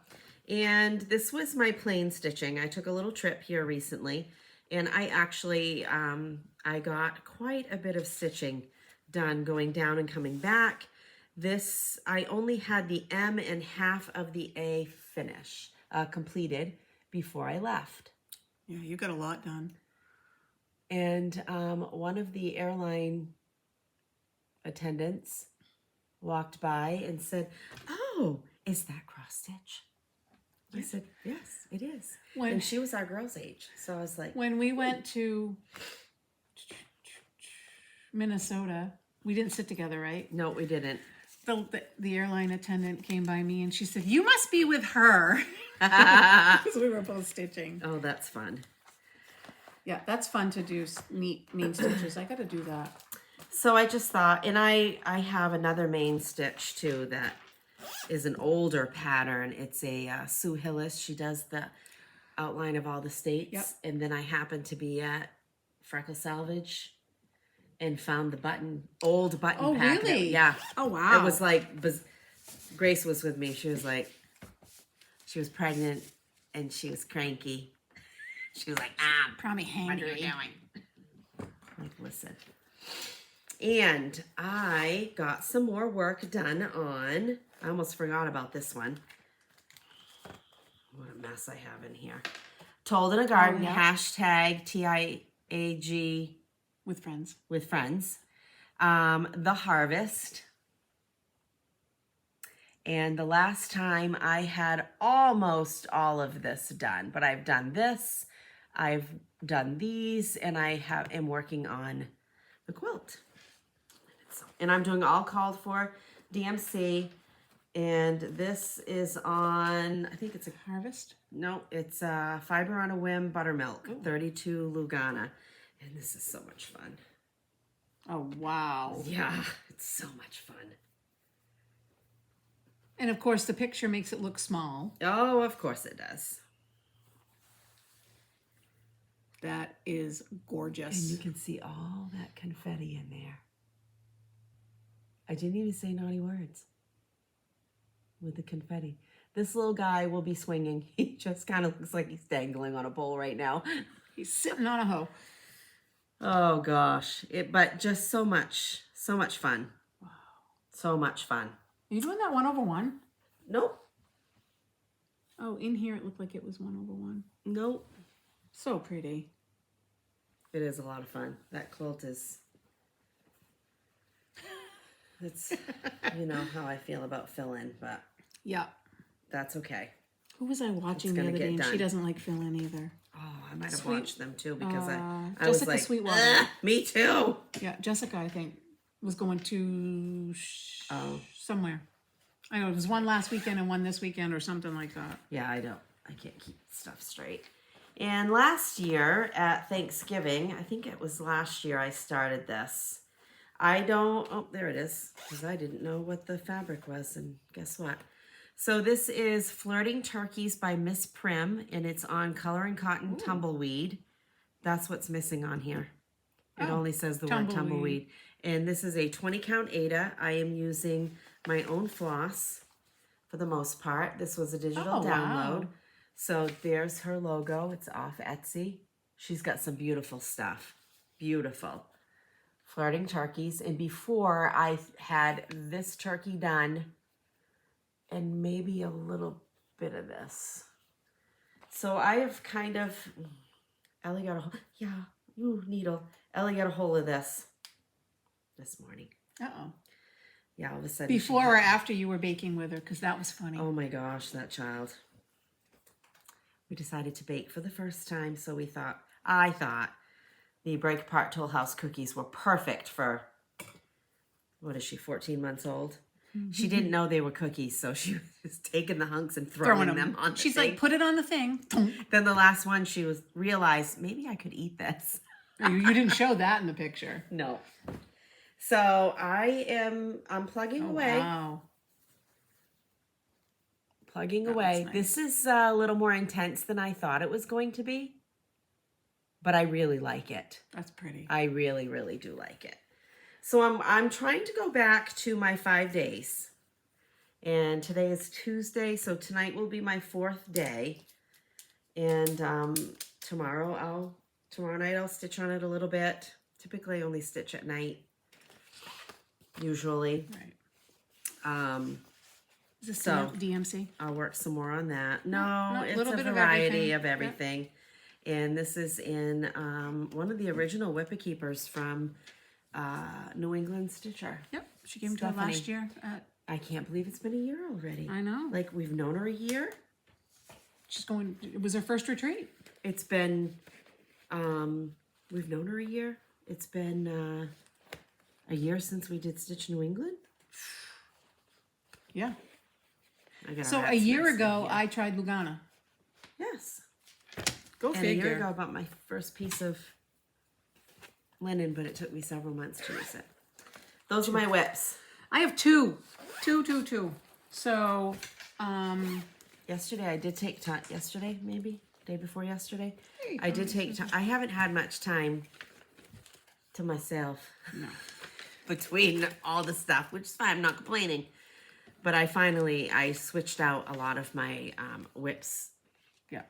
And this was my plain stitching. I took a little trip here recently, and I actually, I got quite a bit of stitching done going down and coming back. This, I only had the M and half of the A finish completed before I left. Yeah, you got a lot done. And one of the airline attendants walked by and said, "Oh, is that cross stitch?" I said, "Yes, it is." And she was our girl's age. So I was like, when we went to Minnesota, we didn't sit together, right? No, we didn't. The airline attendant came by me and she said, "You must be with her." Because we were both stitching. Oh, that's fun. Yeah, that's fun to do neat stitches. I got to do that. So I just thought, and I have another Maine stitch too that is an older pattern. It's a Sue Hillis. She does the outline of all the states. Yep. And then I happened to be at Freckle Salvage and found the old button Oh, pack. really? Yeah. Oh, wow. It was like, Grace was with me. She was like, she was pregnant and she was cranky. She was like, probably hangry. what are you doing? Like, listen. And I got some more work done on, I almost forgot about this one. What a mess I have in here. Told in a Garden, hashtag TIAG. With friends. With friends. The Harvest. And the last time I had almost all of this done, but I've done this, I've done these, and I am working on the quilt. And I'm doing all called for DMC, and this is on, I think it's a Harvest? No, it's Fiber on a Whim Buttermilk, 32 Lugana. And this is so much fun. Oh, wow. Yeah, it's so much fun. And of course, the picture makes it look small. Oh, of course it does. That is gorgeous. And you can see all that confetti in there. I didn't even say naughty words with the confetti. This little guy will be swinging. He just kind of looks like he's dangling on a pole right now. He's sitting on a hoe. Oh gosh, but just so much fun. Wow. So much fun. Are you doing that 1/1? Nope. Oh, in here it looked like it was 1/1. Nope. So pretty. It is a lot of fun. That quilt is, it's, you know how I feel about fill-in, but yeah, that's okay. Who was I watching the other day? And she doesn't like fill-in either. Oh, I might have watched them too because I Jessica was like, Sweetwater. Me too. Yeah, Jessica, I think, was going to somewhere. I know it was one last weekend and one this weekend or something like that. Yeah, I can't keep stuff straight. And last year at Thanksgiving, I think it was last year I started this. Oh, there it is, because I didn't know what the fabric was, and guess what? So this is Flirting Turkeys by Miss Prim, and it's on Color and Cotton Tumbleweed. That's what's missing on here. It only says the word tumbleweed. And this is a 20 count Ada. I am using my own floss for the most part. This was a digital download. Wow. So there's her logo. It's off Etsy. She's got some beautiful stuff. Beautiful. Flirting Turkeys. And before I had this turkey done and maybe a little bit of this. So I have kind of, Ellie got a hold, yeah, Ooh, needle. Ellie got a hold of this morning. Uh-oh. Yeah, all of a sudden. Before or after you were baking with her? Because that was funny. Oh my gosh, that child. We decided to bake for the first time, so I thought the break apart Toll House cookies were perfect for, what is she, 14 months old? She didn't know they were cookies, so she was taking the hunks and throwing them on the She's thing. like, put it on the thing. Then the last one, she realized, maybe I could eat this. You didn't show that in the picture. No. So I'm plugging away. Wow. Plugging That away. looks nice. This is a little more intense than I thought it was going to be, but I really like it. That's pretty. I really, really do like it. So I'm trying to go back to my 5 days, and today is Tuesday, so tonight will be my 4th day, and tomorrow night I'll stitch on it a little bit. Typically I only stitch at night, usually. Right. Is this So DMC? I'll work some more on that. No, it's little a bit of variety everything. of everything. And this is in one of the original Whipper Keepers from New England Stitcher. Yep. She came to it last year. I can't believe it's been a year already. I know. Like, we've known her a year. She's going, it was her first retreat. It's been, we've known her a year. It's been a year since we did Stitch New England. Yeah. I got So our a year hats ago, here. I tried Lugana. Yes. Go And figure. a year ago, I bought my first piece of linen, but it took me several months to use it. Those are my whips. I have two. So, Yesterday, I did take time. Yesterday, maybe? Day before yesterday? I did take time. I haven't had much time to myself. No. Between all the stuff, which is fine. I'm not complaining. But I switched out a lot of my whips. Yeah.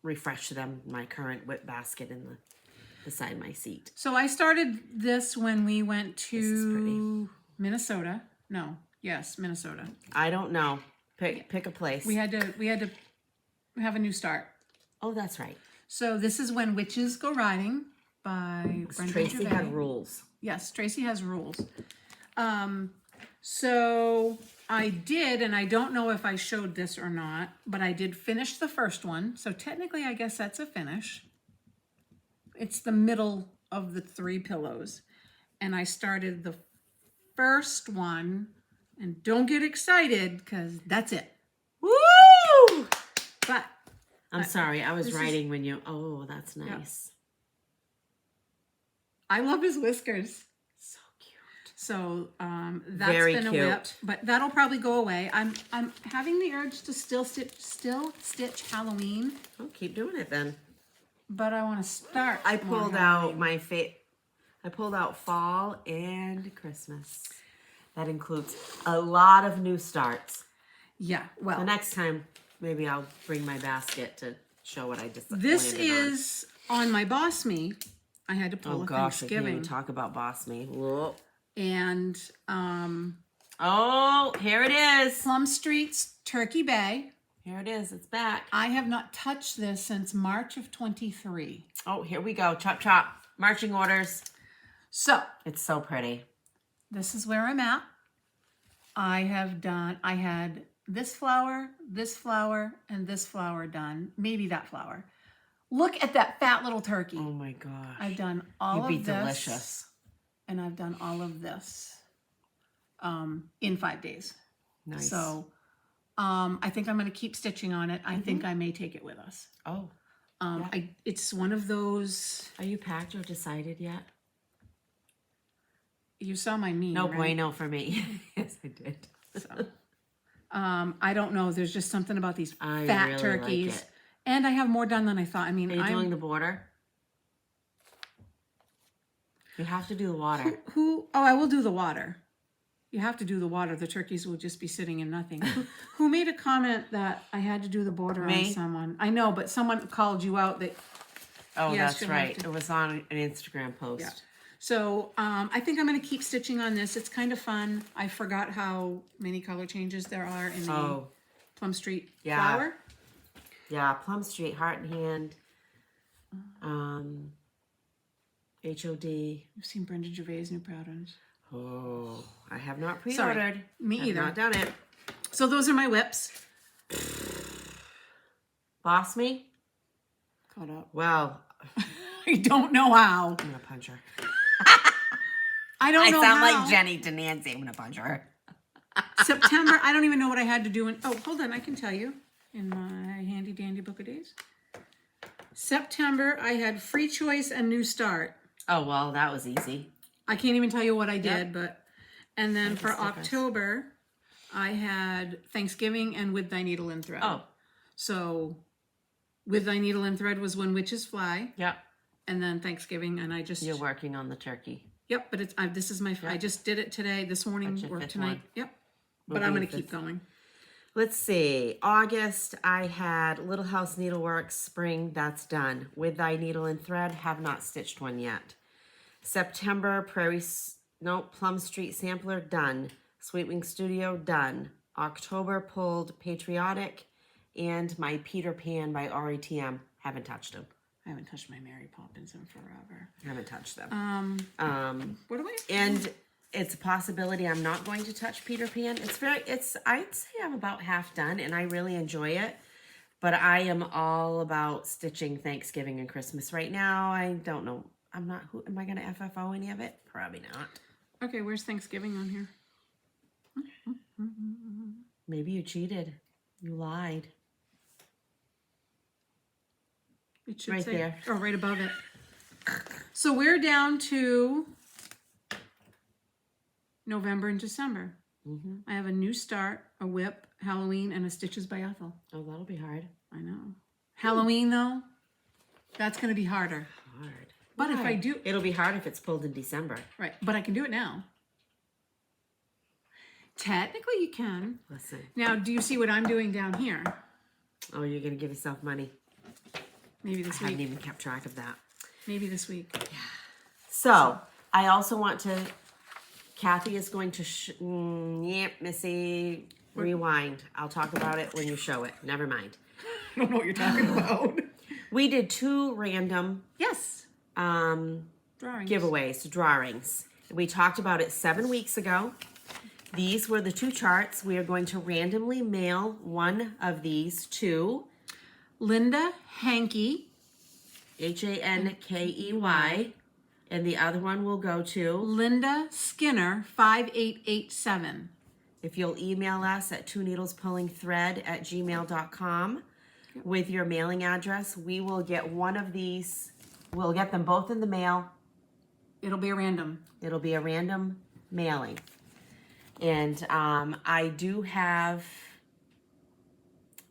Refreshed them, my current whip basket in the beside my seat. So I started this when we went This is pretty. to Minnesota. No. Yes, Minnesota. I don't know. Pick a place. We had to have a new start. Oh, that's right. So this is When Witches Go Riding by Brenda Tracy Gervais. had rules. Yes, Tracy has rules. So I did, and I don't know if I showed this or not, but I did finish the first one. So technically, I guess that's a finish. It's the middle of the 3 pillows. And I started the first one, and don't get excited because that's it. Woo! But I'm sorry, I was this is- writing when you. Oh, that's nice. I love his whiskers. So cute. So that's Very been a cute. whip, but that'll probably go away. I'm having the urge to still stitch Halloween, Oh, keep doing it then. but I want to start. I more pulled out Halloween. I pulled out fall and Christmas. That includes a lot of new starts. Yeah, The well, next time, maybe I'll bring my basket to show what I just this landed on. is on my BOSME. I had to pull Oh a gosh, I can't Thanksgiving, even talk about BOSME. Whoa. and Oh, here it is. Plum Street's Turkey Bay. Here it is. It's back. I have not touched this since March of 23. Oh, here we go. Chop, chop. Marching orders. So It's so pretty. this is where I'm at. I had this flower, and this flower done. Maybe that flower. Look at that fat little turkey. Oh my gosh. I've done all You'd of be this. delicious. And I've done all of this in 5 days. Nice. So I think I'm going to keep stitching on it. I think I may take it with us. Oh. It's one of those, Are you packed or decided yet? you saw my meme, No right? bueno for me. Yes, I did. So, I don't know. There's just something about these I fat really turkeys. like it. And I have more done than I thought. I mean, Are you doing the border? You have to do the water. Oh, I will do the water. You have to do the water. The turkeys will just be sitting in nothing. Who made a comment that I had to do the border on Me? someone? I know, but someone called you out that, Oh, Yes, that's you'll have right. to- It was on an Instagram post. yeah. So I think I'm going to keep stitching on this. It's kind of fun. I forgot how many color changes there are in the Oh, Plum Street Yeah. flower. yeah. Plum Street, Heart and Hand. HOD. I've seen Brenda Gervais' new patterns. Oh, I have not pre-ordered. Me either. I've not done it. So those are my whips. BOSME? Caught up. Well, I don't know how. I'm gonna punch her. I don't know sound how. like Jenny to Nancy. I'm gonna punch her. September, I don't even know what I had to do. Oh, hold on, I can tell you in my handy dandy book of days. September, I had free choice and new start. Oh, well, that was easy. I can't even tell you what I did, Yep. but, and then for stickers. October, I had Thanksgiving and With Thy Needle and Thread. Oh, So With Thy Needle and Thread was When Witches Fly, yep. and then Thanksgiving, and I just, You're working on the turkey. yep, but it's, this is my, I just did it today, this morning, That's your or fifth tonight, one. yep. Will But I'm be going to your keep going. Let's see. August, I had Little House Needleworks. Spring, that's done. With Thy Needle and Thread, have not stitched one yet. September, Plum Street Sampler, done. Sweet Wing Studio, done. October, pulled Patriotic and my Peter Pan by RATM. Haven't touched them. I haven't touched my Mary Poppins in forever. Haven't touched them. What do I? And it's a possibility I'm not going to touch Peter Pan. I'd say I'm about half done and I really enjoy it. But I am all about stitching Thanksgiving and Christmas right now. I don't know. Am I going to FFO any of it? Probably not. Okay, where's Thanksgiving on here? Maybe you cheated. You lied. It should Right say, there. oh, right above it. So we're down to November and December. I have a new start, a whip, Halloween, and a Stitches by Ethel. Oh, that'll be hard. I know. Halloween, though, that's going to be harder. Hard. But if I do, It'll be hard if it's pulled in December. right, but I can do it now. Technically, you can. Listen. Now, do you see what I'm doing down here? Oh, you're going to give yourself money. Maybe I this haven't week. even kept track of that. Maybe this week. So, I also want to... Kathy is going to... Missy, rewind. I'll talk about it when you show it. Never mind. I don't know what you're talking about. We did 2 random Yes. drawings. We talked about it 7 weeks ago. These were the 2 charts. We are going to randomly mail one of these to Linda Hankey. Hankey, and the other one will go to... Linda Skinner 5887. If you'll email us at twoneedlespullingthread@gmail.com with your mailing address, we will get one of these. We'll get them both in the mail. It'll be a random. It'll be a random mailing. And I do have...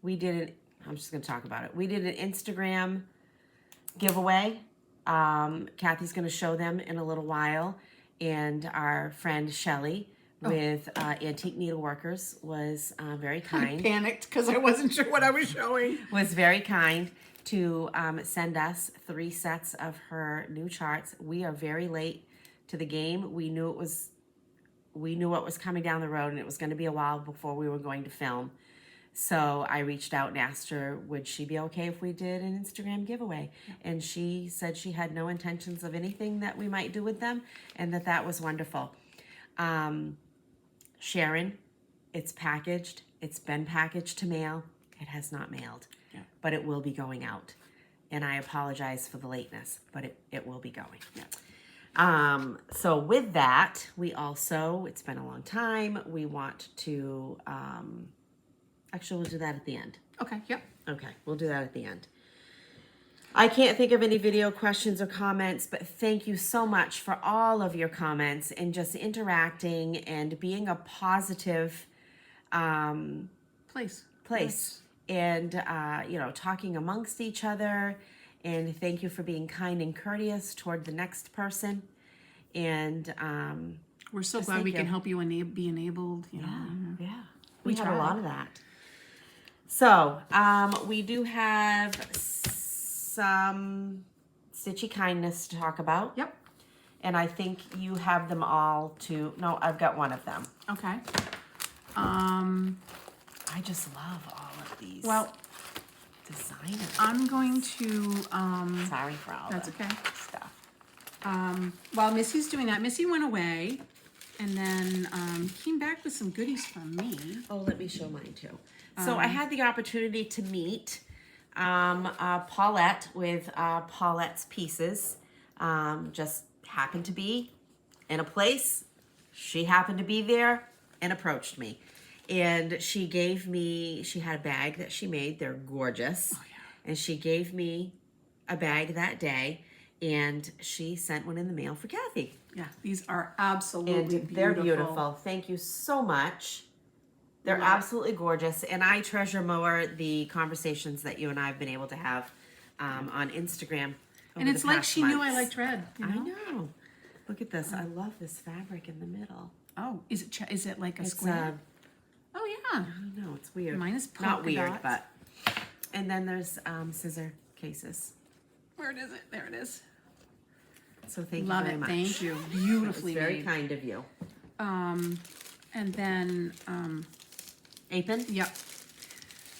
I'm just going to talk about it. We did an Instagram giveaway. Kathy's going to show them in a little while. And our friend Shelly with Antique Needleworkers was very kind. I panicked because I wasn't sure what I was showing. Was very kind to send us 3 sets of her new charts. We are very late to the game. We knew what was coming down the road, and it was going to be a while before we were going to film. So I reached out and asked her, would she be okay if we did an Instagram giveaway? And she said she had no intentions of anything that we might do with them, and that was wonderful. Sharon, it's packaged. It's been packaged to mail. It has not mailed, but it will be going out. And I apologize for the lateness, but it will be going. So with that, we also, it's been a long time. We want to, actually, we'll do that at the end. Okay, yep. Okay, we'll do that at the end. I can't think of any video questions or comments, but thank you so much for all of your comments and just interacting and being a positive Place. place and, talking amongst each other. And thank you for being kind and courteous toward the next person. And We're so Just glad we thank can you. help you be enabled. You know. yeah, we had try. a lot of that. So, we do have some stitchy kindness to talk about. Yep. And I think you have them all to... No, I've got one of them. Okay. I just love all of these Well, designers. I'm going to. Sorry for all That's the okay. stuff. while Missy's doing that, Missy went away and then came back with some goodies for me. Oh, let me show mine too. So I had the opportunity to meet Paulette with Paulette's Pieces. Just happened to be in a place. She happened to be there and approached me. And she gave me, she had a bag that she made. They're gorgeous. Oh, yeah. And she gave me a bag that day. And she sent one in the mail for Kathy. Yeah, these are absolutely And they're beautiful. Thank you so much. They're absolutely gorgeous. And I treasure more the conversations that you and I have been able to have on Instagram. And it's like she knew I liked red. You know? I know. Look at this. I love this fabric in the middle. Oh, is it like a square? Oh yeah. I know, it's weird. Mine is not polka weird, dots. but. And then there's scissor cases. Where is it? There it is. So thank Love you very it. much. Thank you. Beautifully It's very made. kind of you. And then Apin? yep.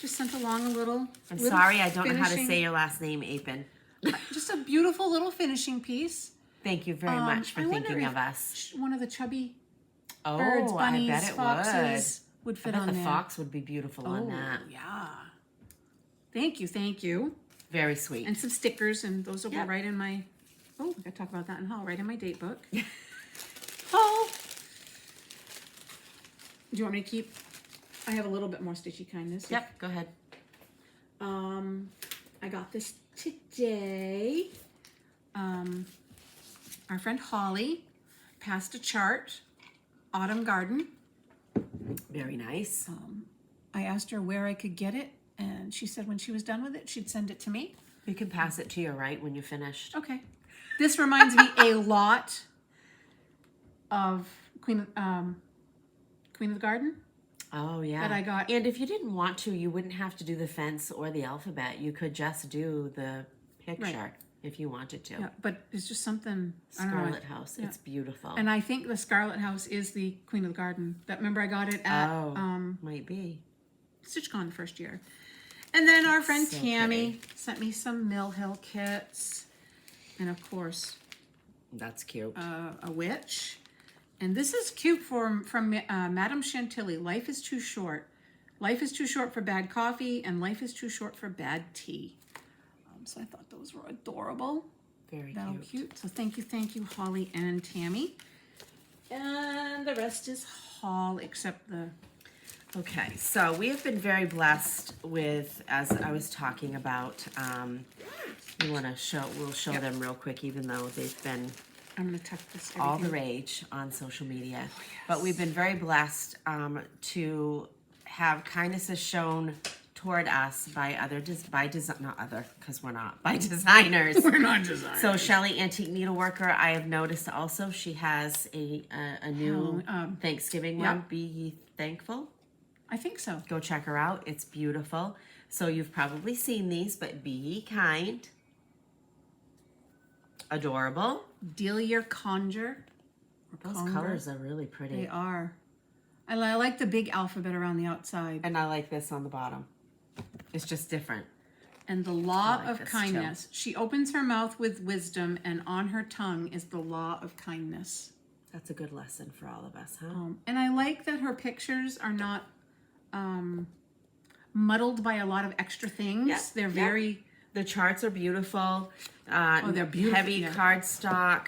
Just sent along a little. I'm little sorry, I don't know how to finishing- say your last name, Apin. Just a beautiful little finishing piece. Thank you very much for I wonder thinking if of us. One of the chubby Oh, birds, bunnies, I bet it foxes would would. fit I bet on the there. fox would be beautiful on that. Yeah. Thank you, thank you. Very sweet. And some stickers, and those will Yep. go right in my. Oh, I gotta talk about that in haul. Right in my date book. Haul. Do you want me to keep? I have a little bit more stitchy kindness. Yep, go ahead. I got this today. Our friend Holly passed a chart, Autumn Garden. Very nice. I asked her where I could get it, and she said when she was done with it, she'd send it to me. You can pass it to your right when you're finished. Okay. This reminds me a lot of Queen of the Garden. Oh, yeah. That I got. And if you didn't want to, you wouldn't have to do the fence or the alphabet. You could just do the picture if you wanted to. Yeah, but it's just something. I don't know. Scarlet House. Yeah. It's beautiful. And I think the Scarlet House is the Queen of the Garden. That remember I got it at might be. StitchCon the first year. And then our friend So Tammy pretty. sent me some Mill Hill kits. And of course, That's cute. a witch. And this is cute from Madame Chantilly. Life is too short. Life is too short for bad coffee, and life is too short for bad tea. So I thought those were adorable. Very Cute. cute. So thank you, Holly and Tammy. And the rest is haul, except the. Okay, so we have been very blessed with, as I was talking about, you want to show, we'll show them real quick, even though they've been I'm gonna tuck this. all the everything. rage on social media. But we've been very blessed to have kindnesses shown toward us by by designers. We're not designers. So Shelly, Antique Needleworker, I have noticed also she has a new Thanksgiving one. Be Ye Thankful. I think so. Go check her out. It's beautiful. So you've probably seen these, but Be Ye Kind. Adorable. Delia Conjure. Those Conger. colors are really pretty. They are. I like the big alphabet around the outside. And I like this on the bottom. It's just different. And the law like of this, kindness. She opens her mouth with wisdom, and on her tongue is the law of kindness. That's a good lesson for all of us, huh? And I like that her pictures are not muddled by a lot of extra things. Yep, They're yep. very. The charts are beautiful. They're beautiful, Heavy yeah. cardstock.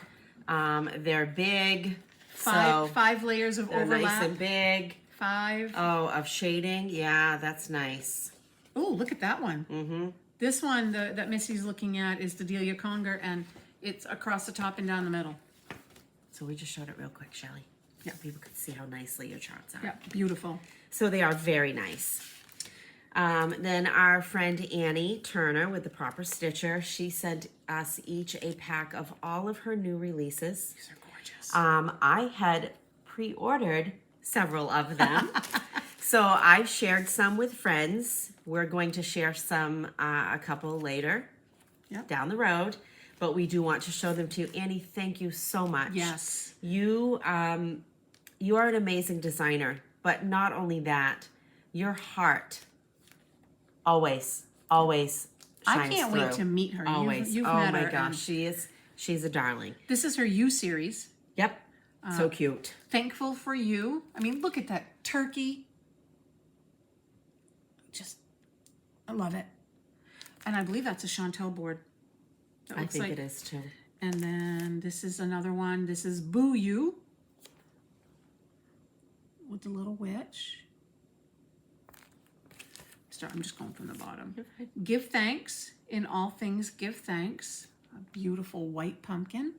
They're big. Five layers of They're overlap. nice and big. 5. Oh, of shading. Yeah, that's nice. Oh, look at that one. Mm-hmm. This one that Missy's looking at is the Delia Conger, and it's across the top and down the middle. So we just showed it real quick, Shelly. Yeah, people could see how nicely your charts are. Yeah, beautiful. So they are very nice. Then our friend Annie Turner with the Proper Stitcher, she sent us each a pack of all of her new releases. These are gorgeous. I had pre-ordered several of them. So I've shared some with friends. We're going to share some, a couple later down the road. But we do want to show them to you. Annie, thank you so much. Yes. You are an amazing designer. But not only that, your heart always shines I can't wait through. to meet her. Always. You've oh met my her. gosh, and she is She's a darling. This is her You series. Yep. So cute. Thankful for You. I mean, look at that turkey. Just, I love it. And I believe that's a Chantel board. That I looks think like, it is too. and then this is another one. This is Boo You with the little witch. I'm just going from the bottom. Give Thanks. In All Things, Give Thanks. A beautiful white pumpkin.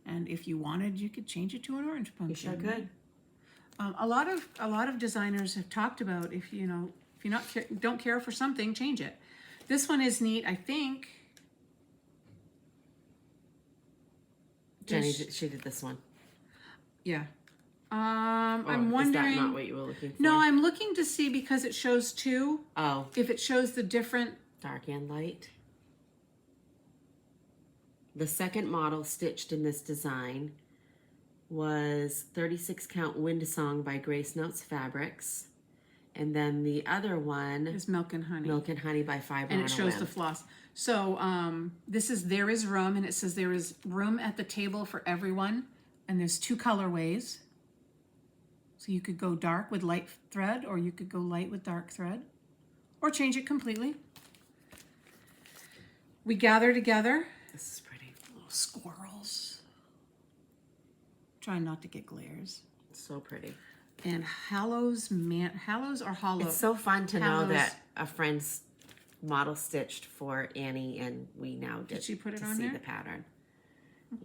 And if you wanted, you could change it to an orange pumpkin. You sure could. A lot of designers have talked about if you don't care for something, change it. This one is neat. I think Jenny, she did this one. Yeah. Or I'm wondering. Is that not what you were looking for? No, I'm looking to see because it shows two. Oh. If it shows the different. Dark and light. The second model stitched in this design was 36 count Windsong by Grace Notes Fabrics. And then the other one is Milk and Honey. Milk and Honey by Fiber and on it a shows Whim. the floss. So this is There Is Room, and it says there is room at the table for everyone. And there's two colorways. So you could go dark with light thread, or you could go light with dark thread, or change it completely. We gather together. This is pretty. Little squirrels. Trying not to get glares. It's so pretty. And Hallows or Hollow. It's so fun to know Hallows. that a friend's model stitched for Annie, and we now Did she put it to on see there? the pattern.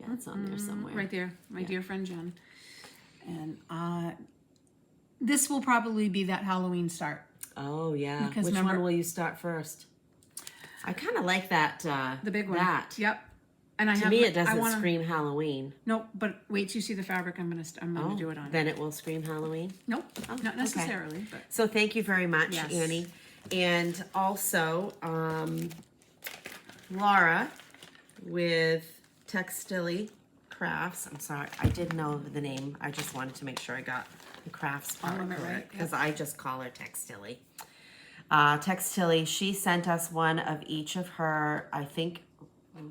Yeah, it's on there somewhere. Right there, my dear friend Jen. And this will probably be that Halloween start. Oh yeah. Because Which remember- one will you start first? I kind of like that. The big one. That. Yep. And I To have. me, it I doesn't wanna, scream Halloween. No, but wait till you see the fabric. I'm gonna do it on. Then it will scream Halloween. Nope, Oh, not necessarily. But So thank you very much, Yes. Annie. And also, Laura with Textile Crafts. I'm sorry, I did know the name. I just wanted to make sure I got the crafts part of it right, correct, because I just call her Textile. Textile, she sent us one of each of her, I think,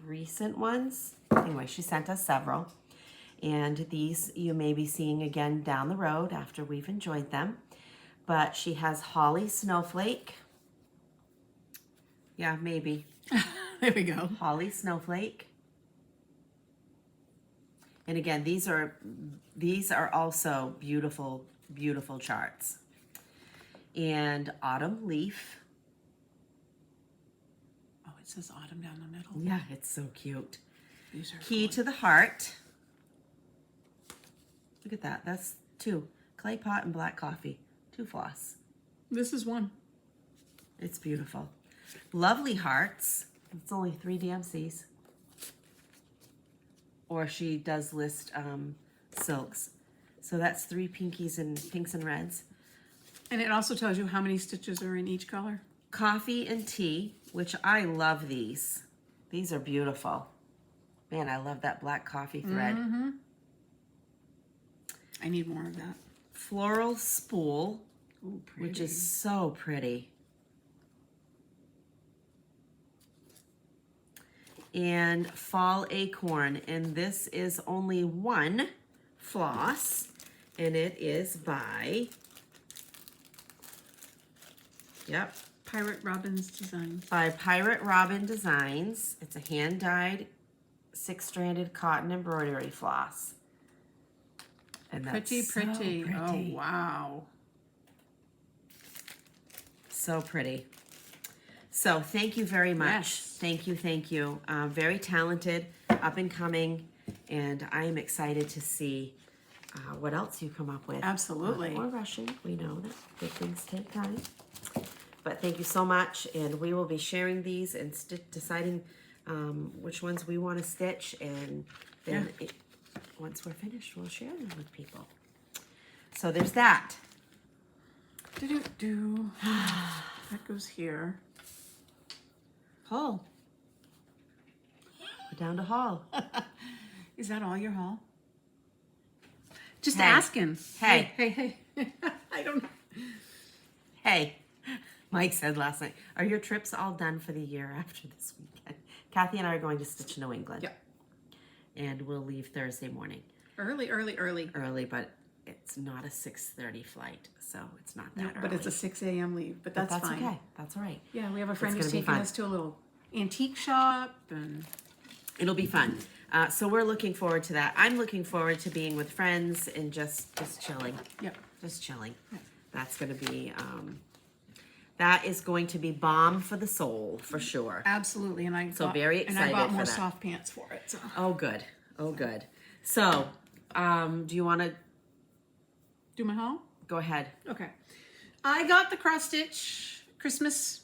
recent ones. Anyway, she sent us several. And these you may be seeing again down the road after we've enjoyed them. But she has Holly Snowflake. Yeah, maybe. there we go. Holly Snowflake. And again, these are also beautiful, beautiful charts. And Autumn Leaf. Oh, it says autumn down the middle. Yeah, it's so cute. These are Key to the Heart. Look at that. That's two. Clay pot and black coffee. Two floss. This is one. It's beautiful. Lovely Hearts. It's only 3 DMCs. Or she does list silks. So that's 3 pinks and reds. And it also tells you how many stitches are in each color. Coffee and tea, which I love these. These are beautiful. Man, I love that black coffee thread. Mm-hmm. I need more of that. Floral Spool, Ooh, pretty. which is so pretty. And Fall Acorn, and this is only one floss, and it is by, yep, Pirate Robin's Designs. by Pirate Robin Designs. It's a hand-dyed 6-stranded cotton embroidery floss. And that's Pretty, so pretty. pretty. Oh, wow. So pretty. So thank you very much. Yes. Thank you, thank you. Very talented, up and coming, and I am excited to see what else you come up with. Absolutely. We're rushing. We know that good things take time. But thank you so much, and we will be sharing these and deciding which ones we want to stitch, and then once we're finished, we'll share them with people. So there's that. Do-do-do. That goes here. Haul. We're down to haul. Is that all your haul? Just Hey. asking. Hey. Hey. I don't know. Hey, Mike said last night, are your trips all done for the year after this weekend? Kathy and I are going to Stitch New England. Yep. and we'll leave Thursday morning. Early. Early, but it's not a 6:30 flight, so it's not that early. But it's a 6 a.m. leave, but that's fine. Okay. That's all right. Yeah, we have a friend It's who's gonna be taking fun. us to a little antique shop, and It'll be fun. So we're looking forward to that. I'm looking forward to being with friends and just chilling. yep. Just chilling. That's going to be, that is going to be balm for the soul, for sure. Absolutely, and very excited And I bought for more that. soft pants for it. So. Oh, good. Oh, good. So, do you want to Do my haul? go ahead? Okay. I got the cross stitch Christmas.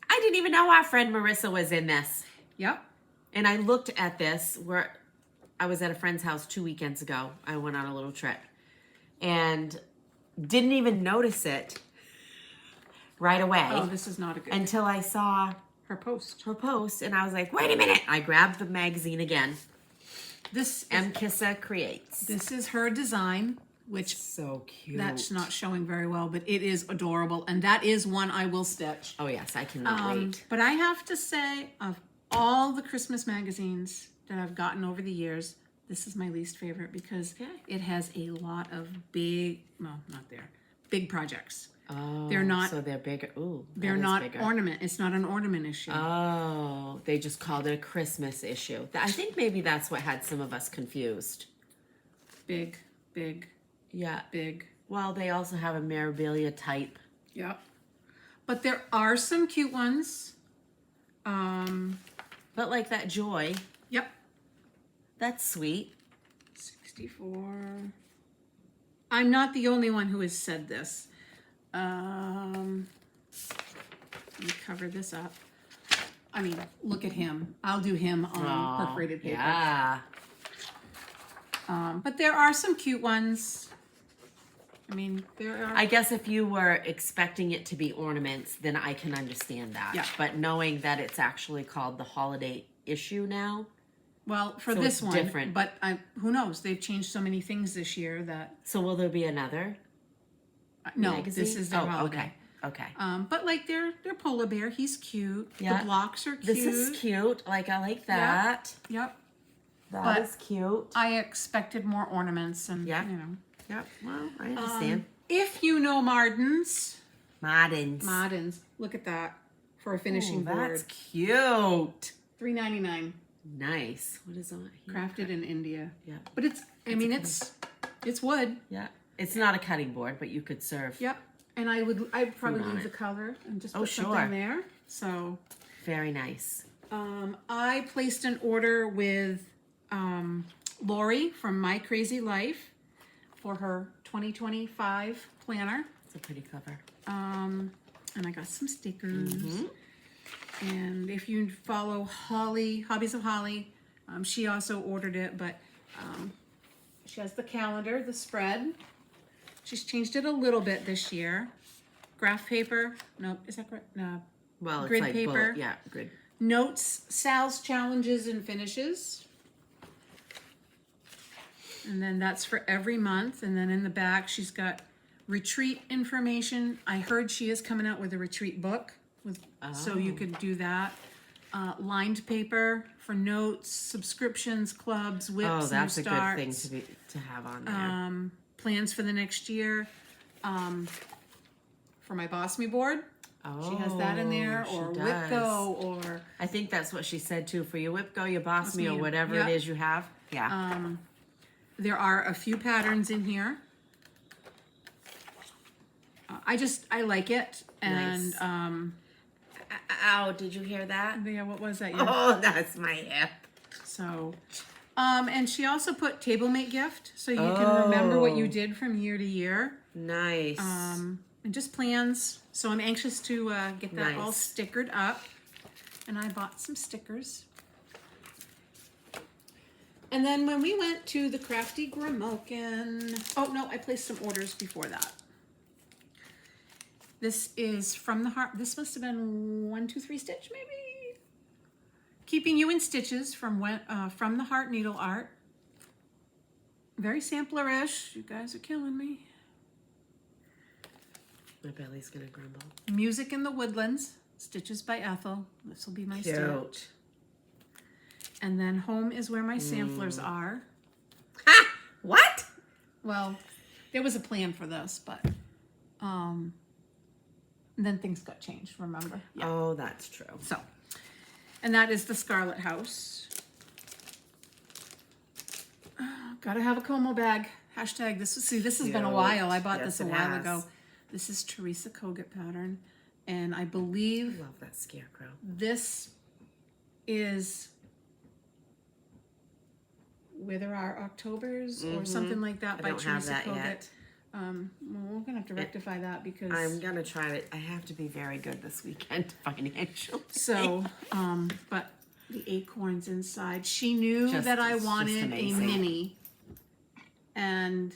I didn't even know our friend Marissa was in this. Yep. And I looked at this where I was at a friend's house 2 weekends ago. I went on a little trip and didn't even notice it right away Oh, this is not a good. until I saw Her post. her post and I was like, wait a minute. I grabbed the magazine again. This M. Kissa Creates. This is her design, which So cute. that's not showing very well, but it is adorable, and that is one I will stitch. Oh, yes. I cannot wait. But I have to say, of all the Christmas magazines that I've gotten over the years, this is my least favorite because it has a lot of big projects. Oh, they're not- So they're bigger. Ooh, They're that is not bigger. ornament. It's not an ornament issue. Oh, they just called it a Christmas issue. I think maybe that's what had some of us confused. Big. Yeah. Big. Well, they also have a memorabilia type. Yep. But there are some cute ones. But like that Joy, Yep. that's sweet. 64. I'm not the only one who has said this. Let me cover this up. I mean, look at him. I'll do him on perforated paper. Yeah. But there are some cute ones. I mean, there are. I guess if you were expecting it to be ornaments, then I can understand that. Yeah. But knowing that it's actually called the holiday issue now. Well, for So this it's one, different. but who knows? They've changed so many things this year that So will there be another no, magazine? this is their holiday. Okay. But like their polar bear, he's cute. Yeah. The blocks are cute. This is cute. Like, I like that. Yep. That is cute. I expected more ornaments and Yeah. you know. Yep. Well, I understand. If you know Mardens, Martins. look at that for a finishing That's board. cute. $3.99. Nice. What is on here? Crafted in India. Yeah. But it's wood. Yeah. It's not a cutting board, but you could serve. Yep. And I'd probably on leave the it. color and just Oh, put sure. something there. So Very nice. I placed an order with Lori from My Crazy Life for her 2025 planner. It's a pretty cover. And I got some stickers. Mm-hmm. And if you follow Holly, Hobbies of Holly, she also ordered it, but she has the calendar, the spread. She's changed it a little bit this year. Graph paper. No, is that correct? No. Well, it's Grid like paper. bullet. Yeah, grid. Notes, Sal's challenges and finishes. And then that's for every month. And then in the back, she's got retreat information. I heard she is coming out with a retreat book, so you could do that. Lined paper for notes, subscriptions, clubs, whips, Oh, that's new a good thing starts, to have on there. plans for the next year. For my BOSME board, she has that in there, she or does. WIPGO, or I think that's what she said too. For your WIPGO, your BOSME, or BOSME, whatever yeah. it is you have. Yeah. there are a few patterns in here. I like it, and Nice. Ow! Did you hear that? yeah, what was that? Yeah. Oh, that's my hip. So, and she also put table mate gift, so you can remember what you did from year to year, Nice. and just plans. So I'm anxious to get that all Nice. stickered up, and I bought some stickers. And then when we went to the Crafty Grimalkin, oh no, I placed some orders before that. This is from the heart. This must have been 1, 2, 3 stitch, maybe. Keeping You in Stitches from the Heart Needle Art. Very sampler-ish. You guys are killing me. My belly's gonna grumble. Music in the Woodlands. Stitches by Ethel. This will be my stitch. And then home is where my samplers are. Ha! What? Well, there was a plan for this, but then things got changed, remember? Yeah. Oh, that's true. So, and that is the Scarlet House. Gotta have a Como bag. Hashtag this. See, this has been a while. I bought this a while ago. This is Teresa Kogut pattern. And I believe I love that scarecrow. this is Wither Our Octobers or something like that by Teresa Kogut. Yet. Well, we're gonna have to rectify that because I'm gonna try it. I have to be very good this weekend financially. So, but the acorns inside. She knew that I wanted a mini, and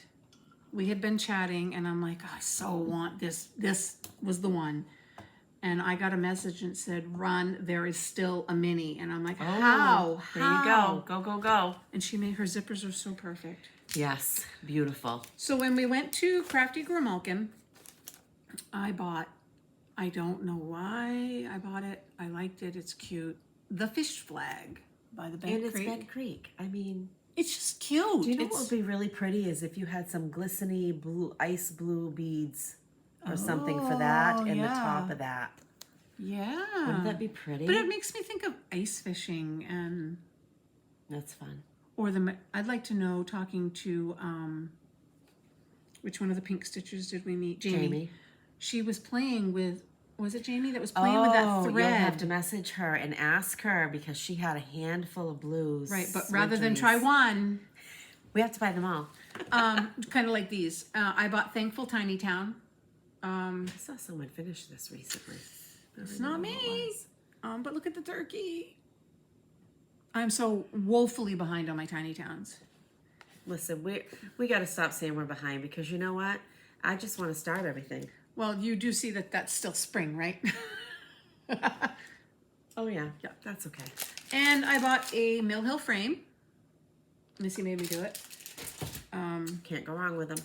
we had been chatting, and I'm like, I so want this. This was the one. And I got a message and said, "Run, there is still a mini." And I'm like, how? There you go. Go, go, go. And she made her zippers are so perfect. Yes, beautiful. So when we went to Crafty Grimalkin, I bought, I don't know why I bought it. I liked it. It's cute. The fish flag by the Bent Creek. And it's Bent Creek. I mean, it's just cute. Do you know what would be really pretty is if you had some glistening blue, ice blue beads or something for that and the top of that. Yeah. Wouldn't that be pretty? But it makes me think of ice fishing and... That's fun. Or I'd like to know, talking to, which one of the pink stitchers did we meet? Jamie. She was playing with, was it Jamie that was playing with that thread? You'll have to message her and ask her because she had a handful of blues. Right, but rather than try one... We have to buy them all. Kind of like these. I bought Thankful Tiny Town. I saw someone finish this recently. It's not me. But look at the turkey. I'm so woefully behind on my tiny towns. Listen, we got to stop saying we're behind because you know what? I just want to start everything. Well, you do see that that's still spring, right? Oh, yeah. Yeah, that's okay. And I bought a Mill Hill frame. Missy made me do it. Can't go wrong with them.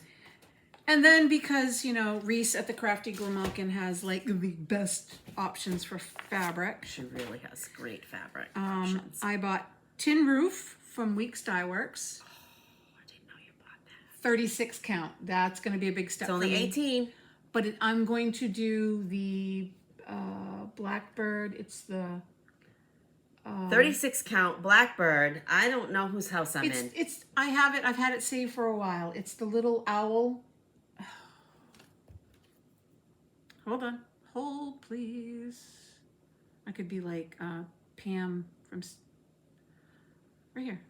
And then because, you know, Reese at the Crafty Grimalkin has like the best options for fabric. She really has great fabric options. I bought Tin Roof from Weeks Dye Works. Oh, I didn't know you bought that. 36 count. That's going to be a big step. It's only for me. 18. But I'm going to do the Blackbird. It's the 36 count Blackbird. I don't know whose house I'm in. I have it. I've had it saved for a while. It's the little owl. Hold on. Hold, please. I could be like Pam from right here.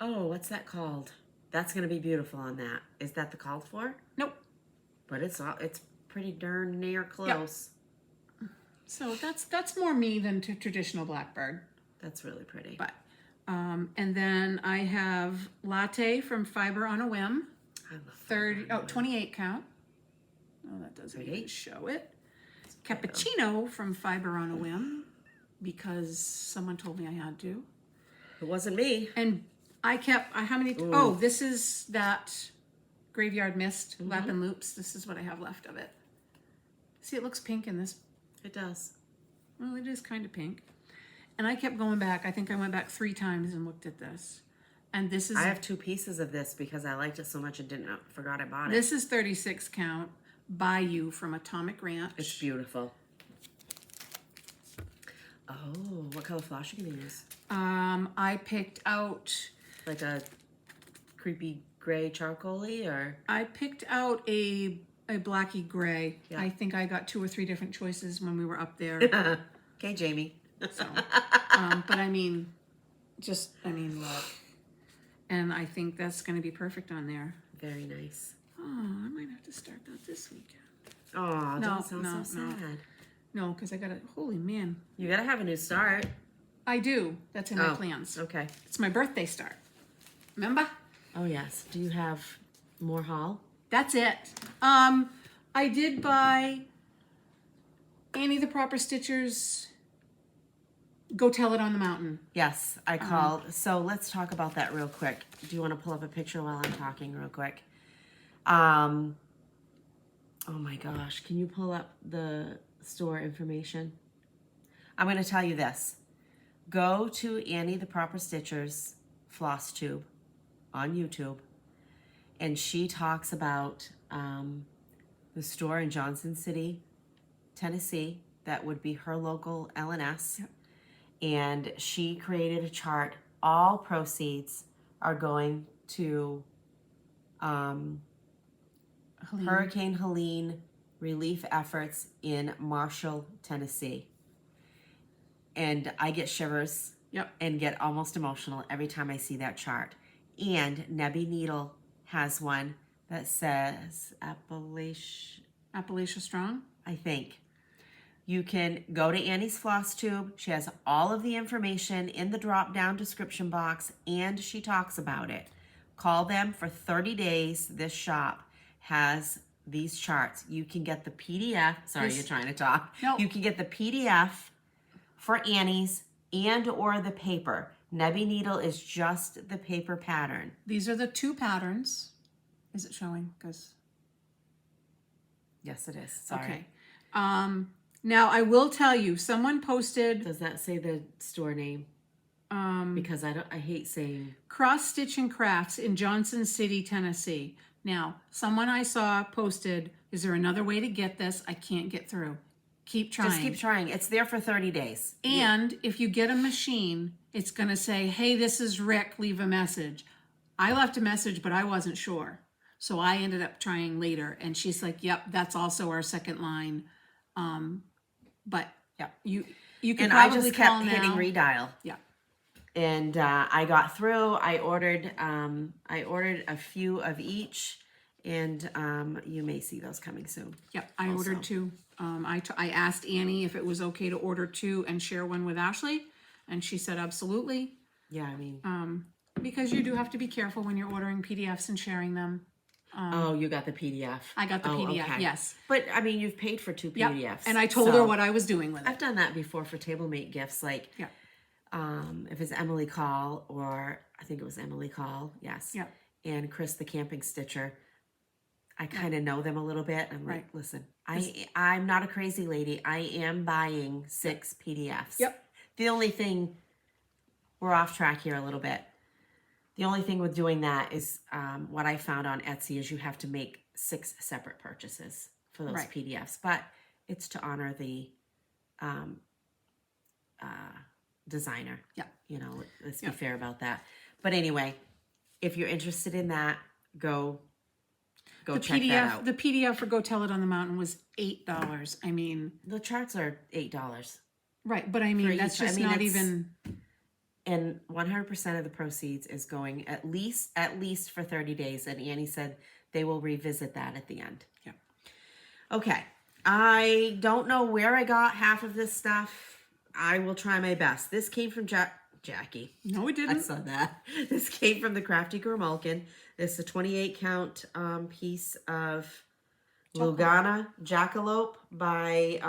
Oh, what's that called? That's going to be beautiful on that. Is that the called for? Nope. But it's pretty darn near close. Yep. So that's more me than traditional Blackbird. That's really pretty. But and then I have Latte from Fiber on a Whim. I love 28 count. Oh, that doesn't even show it. Cappuccino from Fiber on a Whim because someone told me I had to. It wasn't me. And how many? Ooh. Oh, this is that Graveyard Mist Lap and Loops. This is what I have left of it. See, it looks pink in this. It does. Well, it is kind of pink. And I kept going back. I think I went back 3 times and looked at this. And this is... I have 2 pieces of this because I liked it so much and forgot I bought it. This is 36 count Bayou from Atomic Ranch. It's beautiful. Oh, what color floss are you going to use? I picked out... Like a creepy gray charcoal-y or? I picked out a blacky gray. Yeah. I think I got 2 or 3 different choices when we were up there. Okay, Jamie. So, but I mean, look. And I think that's going to be perfect on there. Very nice. Oh, I might have to start that this weekend. Oh, don't sound so sad. No, because I got to, holy man. You got to have a new start. I do. That's in my plans. Okay. It's my birthday start. Remember? Oh, yes. Do you have more haul? That's it. I did buy Annie the Proper Stitcher's Go Tell It on the Mountain. Yes, I called. So let's talk about that real quick. Do you want to pull up a picture while I'm talking real quick? Oh my gosh. Can you pull up the store information? I'm going to tell you this. go to Annie the Proper Stitcher's Flosstube on YouTube, and she talks about the store in Johnson City, Tennessee, that would be her local L&S. Yep. And she created a chart. All proceeds are going to Hurricane Helene relief efforts in Marshall, Tennessee. And I get shivers and get almost emotional every time I see that chart. And Nebby Needle has one that says Appalachia Strong, I think. You can go to Annie's Flosstube. She has all of the information in the drop-down description box, and she talks about it. Call them for 30 days. This shop has these charts. You can get the PDF. Sorry, you're trying to talk. No. You can get the PDF for Annie's and or the paper. Nebby Needle is just the paper pattern. These are the 2 patterns. Is it showing? Because yes, it is. Sorry. Okay. Now I will tell you, someone posted. Does that say the store name? Because I hate saying Cross Stitch and Crafts in Johnson City, Tennessee. Now, someone I saw posted, is there another way to get this? I can't get through. Keep trying. Just keep trying. It's there for 30 days. And if you get a machine, it's going to say, hey, this is Rick, leave a message. I left a message, but I wasn't sure. So I ended up trying later. And she's like, yep, that's also our second line. But yeah, you can and probably I just kept call hitting now. redial. Yeah. And I got through. I ordered a few of each, and you may see those coming soon. Yep, I ordered 2. I asked Annie if it was okay to order 2 and share one with Ashley, and she said absolutely. Yeah, I mean, because you do have to be careful when you're ordering PDFs and sharing them. oh, you got the PDF. I got the PDF, okay. yes. But I mean, you've paid for 2 PDFs. Yep. And I told her what I was doing with it. I've done that before for TableMate gifts, like. Yeah. If it's Emily Call, or I think it was Emily Call, yes. Yeah. And Chris the Camping Stitcher. I kind of know them a little bit. I'm like, listen, I'm not a crazy lady. I am buying 6 PDFs. Yep. The only thing, we're off track here a little bit. The only thing with doing that is what I found on Etsy is you have to make 6 separate purchases for those PDFs. But it's to honor the designer. Yeah. You know, let's be fair about that. But anyway, if you're interested in that, go check that out. The PDF for Go Tell It on the Mountain was $8. I mean, the charts are $8. Right, but I mean that's just not even. And 100% of the proceeds is going at least for 30 days. And Annie said they will revisit that at the end. Yeah. Okay. I don't know where I got half of this stuff. I will try my best. This came from Jackie. No, it didn't. I saw that. This came from the Crafty Grimalkin. This is a 28 count piece of Lugana Jackalope by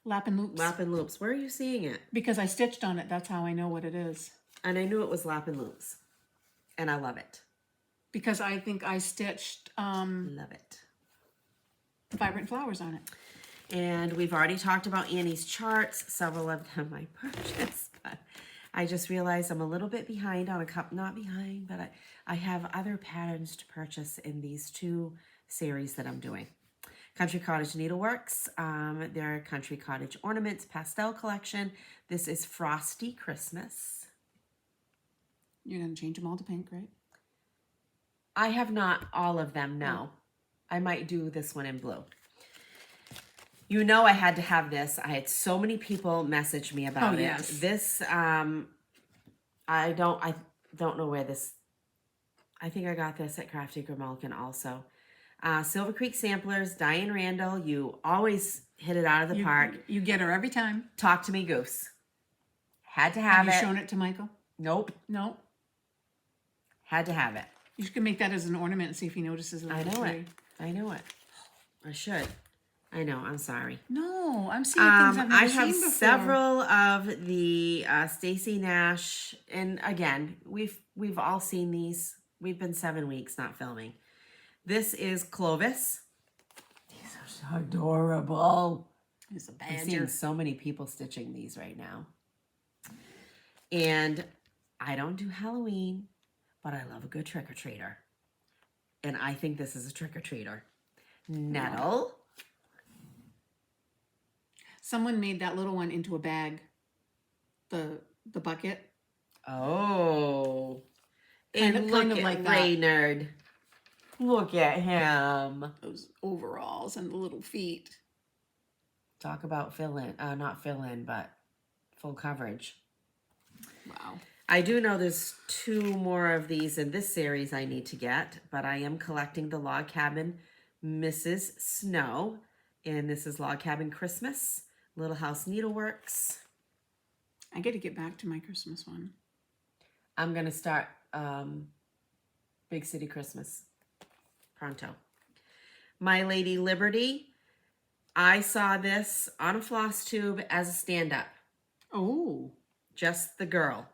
Lap and Loops. Lap and Loops. Where are you seeing it? Because I stitched on it. That's how I know what it is. And I knew it was Lap and Loops. And I love it. Because I think I stitched love it. Vibrant Flowers on it. And we've already talked about Annie's charts. Several of them I purchased, but I just realized I'm a little bit behind on a couple, not behind, but I have other patterns to purchase in these 2 series that I'm doing. Country Cottage Needleworks, their Country Cottage Ornaments Pastel Collection. This is Frosty Christmas. You're going to change them all to pink, right? I have not all of them, no. I might do this one in blue. You know I had to have this. I had so many people message me about it. Yes. This, I don't know where this, I think I got this at Crafty Grimalkin also. Silver Creek Samplers, Diane Randall, you always hit it out of the park. You get her every time. Talk to me, Goose. Had to have it. Have you shown it to Michael? Nope. No. Had to have it. You should make that as an ornament and see if he notices it. I know it. I know it. I should. I know. I'm sorry. No, I'm seeing things I've never seen before. I have several of the Stacy Nash, and again, we've all seen these. We've been 7 weeks not filming. This is Clovis. These are so adorable. It's a I'm seeing badger. so many people stitching these right now. And I don't do Halloween, but I love a good trick-or-treater. And I think this is a trick-or-treater. Nettle. Someone made that little one into a bag. The bucket. Oh. Kind And of look like at that. Raynard. Look at him. Those overalls and the little feet. Talk about fill-in. Not fill-in, but full coverage. Wow. I do know there's 2 more of these in this series I need to get, but I am collecting the Log Cabin Mrs. Snow. And this is Log Cabin Christmas. Little House Needleworks. I got to get back to my Christmas one. I'm going to start Big City Christmas pronto. My Lady Liberty. I saw this on a Flosstube as a stand-up. Oh. Just the girl.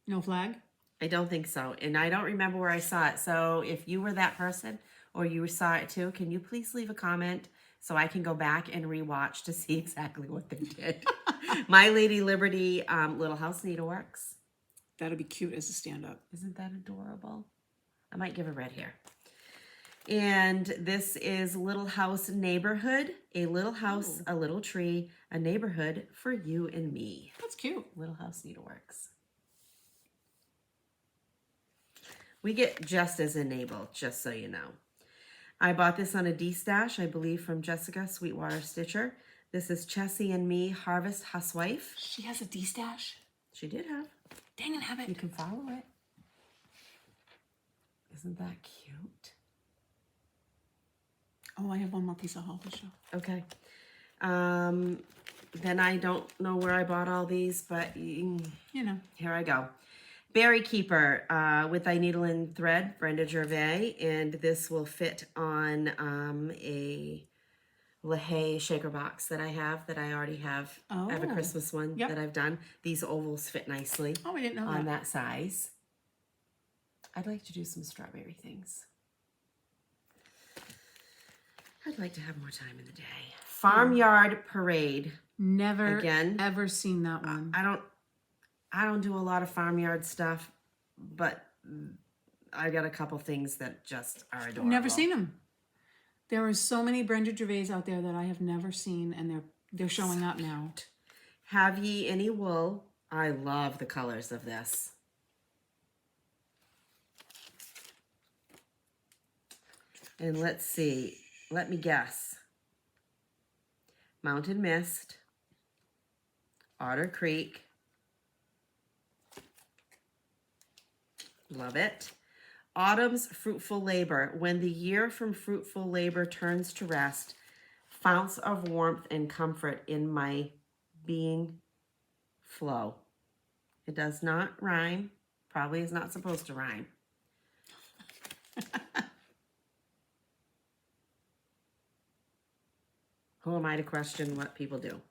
No flag? I don't think so. And I don't remember where I saw it. So if you were that person or you saw it too, can you please leave a comment so I can go back and rewatch to see exactly what they did. My Lady Liberty, Little House Needleworks. That'll be cute as a stand-up. Isn't that adorable? I might give a red hair. And this is Little House Neighborhood. A little house, a little tree, a neighborhood for you and me. That's cute. Little House Needleworks. We get just as enabled, just so you know. I bought this on a D-stash, I believe, from Jessica Sweetwater Stitcher. This is Chessie and Me Harvest Housewife. She has a D-stash? She did have. Dang it, have it. You can follow it. Isn't that cute? Oh, I have one more piece of haul to show. Okay. Then I don't know where I bought all these, but You know. here I go. Berry Keeper with Thy Needle and Thread, Brenda Gervais, and this will fit on a LaHaye shaker box that I already have. I have a Oh. Christmas one Yep. that I've done. These ovals fit nicely Oh, I didn't know on that. that size. I'd like to do some strawberry things. I'd like to have more time in the day. Farmyard Parade. Never Again. ever seen that one. I don't do a lot of farmyard stuff, but I got a couple things that just are adorable. Never seen them. There are so many Brenda Gervais out there that I have never seen, and they're showing up now. Have Ye Any Wool? I love the colors of this. And let's see. Let me guess. Mountain Mist. Otter Creek. Love it. Autumn's Fruitful Labor. When the year from fruitful labor turns to rest, founts of warmth and comfort in my being flow. It does not rhyme. Probably is not supposed to rhyme. Who am I to question what people do?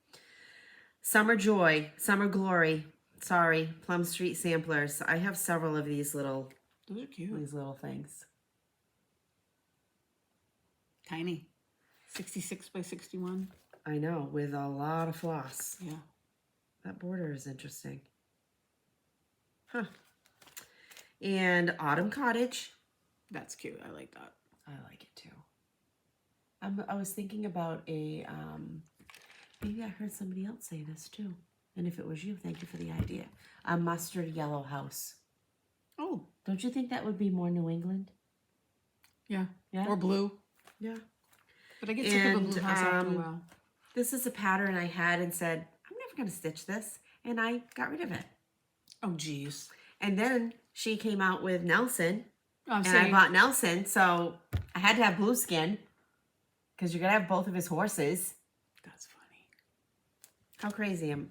Summer Joy, Summer Glory. Sorry, Plum Street Samplers. I have several of these little Those are cute. things. Tiny. 66 by 61. I know, with a lot of floss. Yeah. That border is interesting. Huh. And Autumn Cottage. That's cute. I like that. I like it too. I was thinking about maybe I heard somebody else say this too. And if it was you, thank you for the idea. A mustard yellow house. Oh. Don't you think that would be more New England? Yeah. Yeah. Or blue. Yeah. But I get sick of a blue house after a while. This is a pattern I had and said, I'm never going to stitch this. And I got rid of it. Oh, geez. And then she came out with Nelson. I'm And I bought Nelson, so I had to have blue skin. Because you're going to have both of his horses. That's funny. How crazy I'm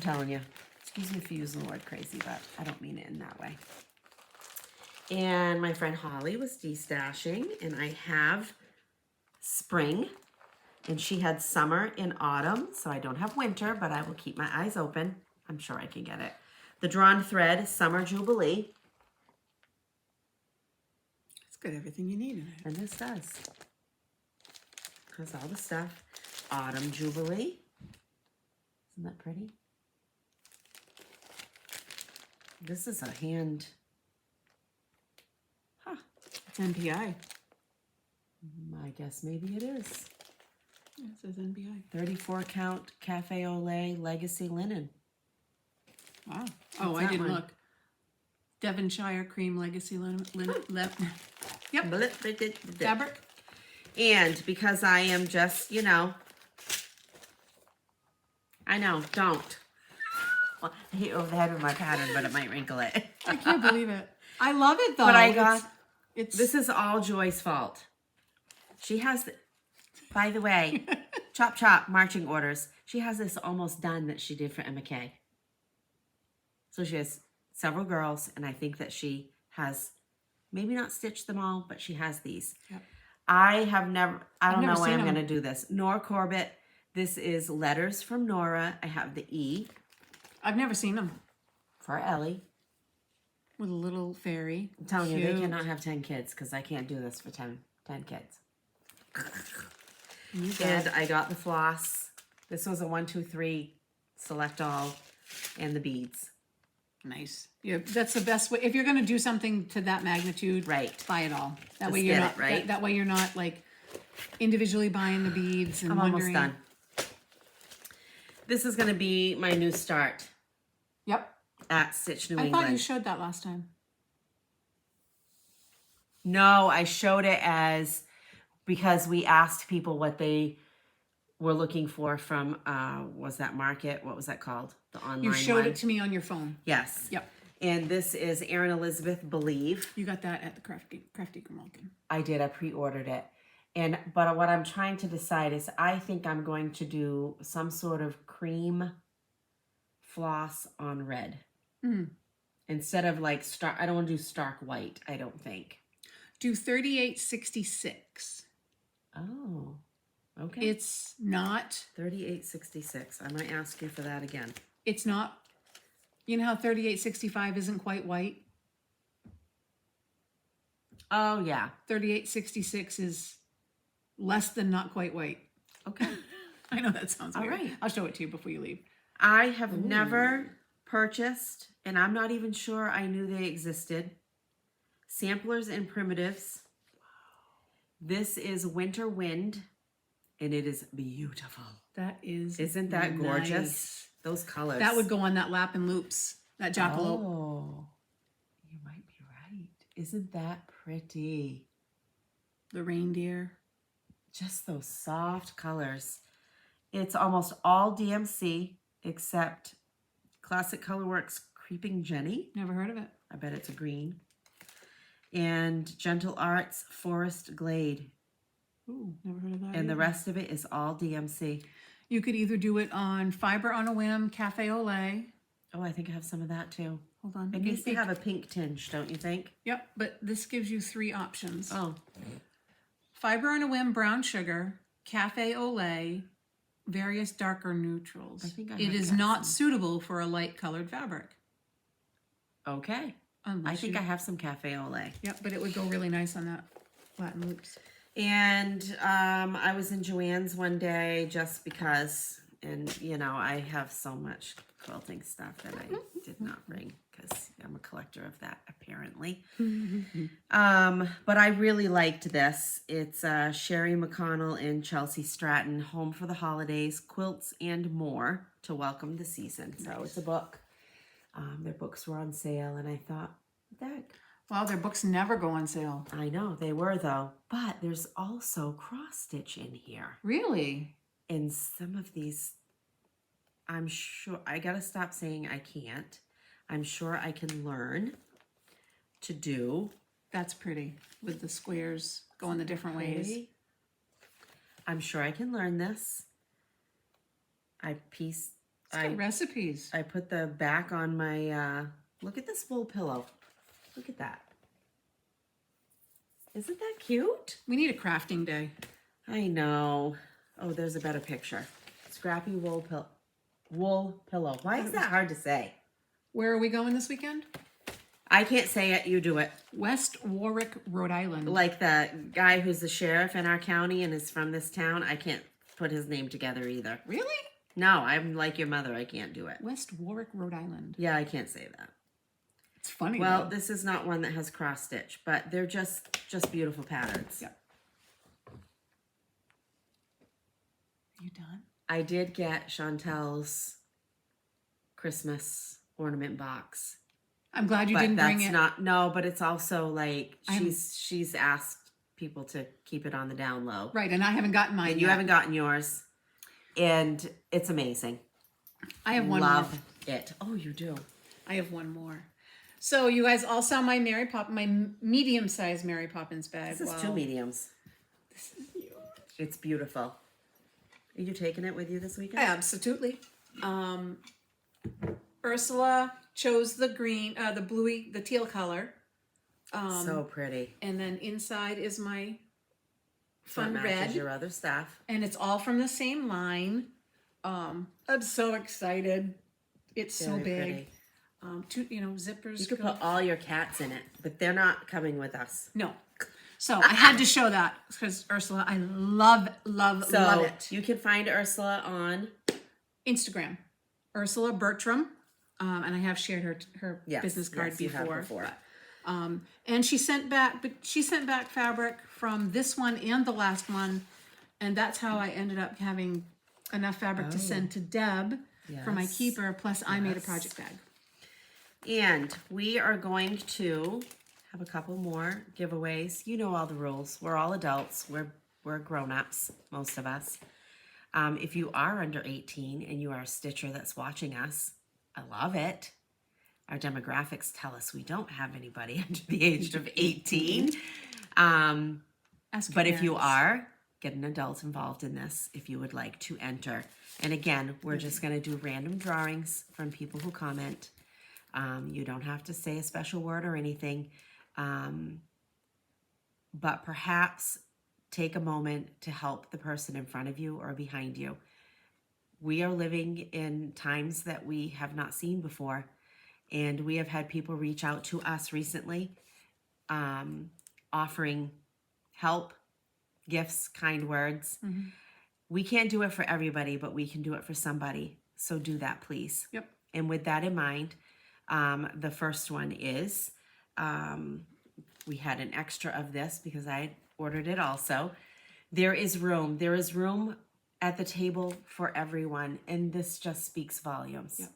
telling you. Excuse me for using the word crazy, but I don't mean it in that way. And my friend Holly was de-stashing, and I have spring. And she had summer and autumn, so I don't have winter, but I will keep my eyes open. I'm sure I can get it. The Drawn Thread, Summer Jubilee. It's got everything you need in it. And this does. Has all the stuff. Autumn Jubilee. Isn't that pretty? This is a hand. Huh. It's NPI. I guess maybe it is. Yeah, it says NPI. 34 count Cafe au lait legacy linen. Wow. Oh, What's I that didn't one? look. Devonshire cream legacy yep. Fabric. And because I am just, you know, I know, don't. Well, I hit over the head with my pattern, but it might wrinkle it. I can't believe it. I love it though. But I got, it's this is all Joy's fault. She has, by the way, chop chop marching orders. She has this almost done that she did for Emma Kay. So she has several girls, and I think that she has maybe not stitched them all, but she has these. Yep. I don't never know when seen I'm them. going to do this. Nora Corbett. This is Letters from Nora. I have the E I've never seen them for Ellie. with a little fairy. I'm telling you, Cute. they cannot have 10 kids because I can't do this for 10 kids. And I got the floss. This was a 1, 2, 3 select all and the beads. Nice. Yeah, that's the best way. If you're going to do something to that magnitude, Right. buy it all. That Just way you're get not it, right? That way you're not like individually buying the beads and I'm wondering. almost done. This is going to be my new start Yep. at Stitch New I England. thought you showed that last time. No, I showed it as because we asked people what they were looking for from, was that market? What was that called? The online You showed one? it to me on your phone. Yes. Yep. And this is Erin Elizabeth Believe. You got that at the Crafty Grimalkin. I did. I pre-ordered it. But what I'm trying to decide is I think I'm going to do some sort of cream floss on red. Mm. Instead of like I don't want to do stark white, I don't think. Do 3866. Oh, okay. It's not. 3866. I might ask you for that again. It's not. You know how 3865 isn't quite white? Oh, yeah. 3866 is less than not quite white. Okay. I know that sounds All weird. right. I'll show it to you before you leave. I have never purchased, and I'm not even sure I knew they existed, samplers and primitives. This is Winter Wind, and it is beautiful. That is. Isn't that gorgeous? nice. Those colors. That would go on that lap and loops. That jackalope. Oh, you might be right. Isn't that pretty? The reindeer. Just those soft colors. It's almost all DMC except Classic Colorworks Creeping Jenny. Never heard of it. I bet it's a green. And Gentle Arts Forest Glade. Ooh, never heard of that. And the either. rest of it is all DMC. You could either do it on Fiber on a Whim, Cafe au lait. Oh, I think I have some of that too. Hold on. It needs to have a pink tinge, don't you think? Yep, but this gives you 3 options. Oh, Fiber on a Whim brown sugar, Cafe au lait, various darker neutrals. I think I it have is got not some. suitable for a light colored fabric. okay. Unless I think you, I have some Cafe au lait. Yep, but it would go really nice on that Latin loops. And I was in Joann's one day just because, and you know, I have so much quilting stuff that I did not bring because I'm a collector of that apparently. But I really liked this. It's Sherry McConnell and Chelsea Stratton, Home for the Holidays, Quilts and More to Welcome the Season. So it's a book. Their books were on sale and I thought, what the heck? Wow, their books never go on sale. I know, they were though. But there's also cross stitch in here. Really? And some of these, I'm sure, I gotta stop saying I can't. I'm sure I can learn to do. That's pretty with the squares going the different ways. Pretty. I'm sure I can learn this. It's got recipes. I put the back on my, look at this wool pillow. Look at that. Isn't that cute? We need a crafting day. I know. Oh, there's a better picture. Scrappy wool pillow. Why is that hard to say? Where are we going this weekend? I can't say it. You do it. West Warwick, Rhode Island. Like the guy who's the sheriff in our county and is from this town. I can't put his name together either. Really? No, I'm like your mother. I can't do it. West Warwick, Rhode Island. Yeah, I can't say that. It's funny. Well, though. this is not one that has cross stitch, but they're just beautiful patterns. Yeah. You done? I did get Chantel's Christmas ornament box. I'm glad you But didn't bring that's it. not, no, but it's also like she's asked people to keep it on the down low. Right, and I haven't gotten mine And you yet. haven't gotten yours. And it's amazing. I have one Love more. it. Oh, you do. I have one more. So you guys all saw my medium-sized Mary Poppins bag. This is two mediums. This is huge. It's beautiful. Are you taking it with you this weekend? Absolutely. Ursula chose the green, the bluey, the teal color. So pretty. And then inside is my So it fun matches red. your other stuff. And it's all from the same line. I'm so excited. It's so Very big. pretty. Zippers. You could go- put all your cats in it, but they're not coming with us. No. So I had to show that because Ursula, I love So it. you can find Ursula on Instagram, Ursula Bertram, and I have shared her Yes, business card yes, you have before. before. And she sent back fabric from this one and the last one, and that's how I ended up having enough fabric to send to Deb for my Yes. keeper. Plus, I made a Yes. project bag. And we are going to have a couple more giveaways. You know all the rules. We're all adults. We're grown-ups, most of us. If you are under 18 and you are a stitcher that's watching us, I love it. Our demographics tell us we don't have anybody under the age of 18. Ask your But if you parents. are, get an adult involved in this if you would like to enter. And again, we're just going to do random drawings from people who comment. You don't have to say a special word or anything. But perhaps take a moment to help the person in front of you or behind you. We are living in times that we have not seen before. And we have had people reach out to us recently, offering help, gifts, kind words. Mm-hmm. We can't do it for everybody, but we can do it for somebody. So do that, please. Yep. And with that in mind, the first one is, we had an extra of this because I ordered it also. There is room. There is room at the table for everyone. And this just speaks volumes. Yep.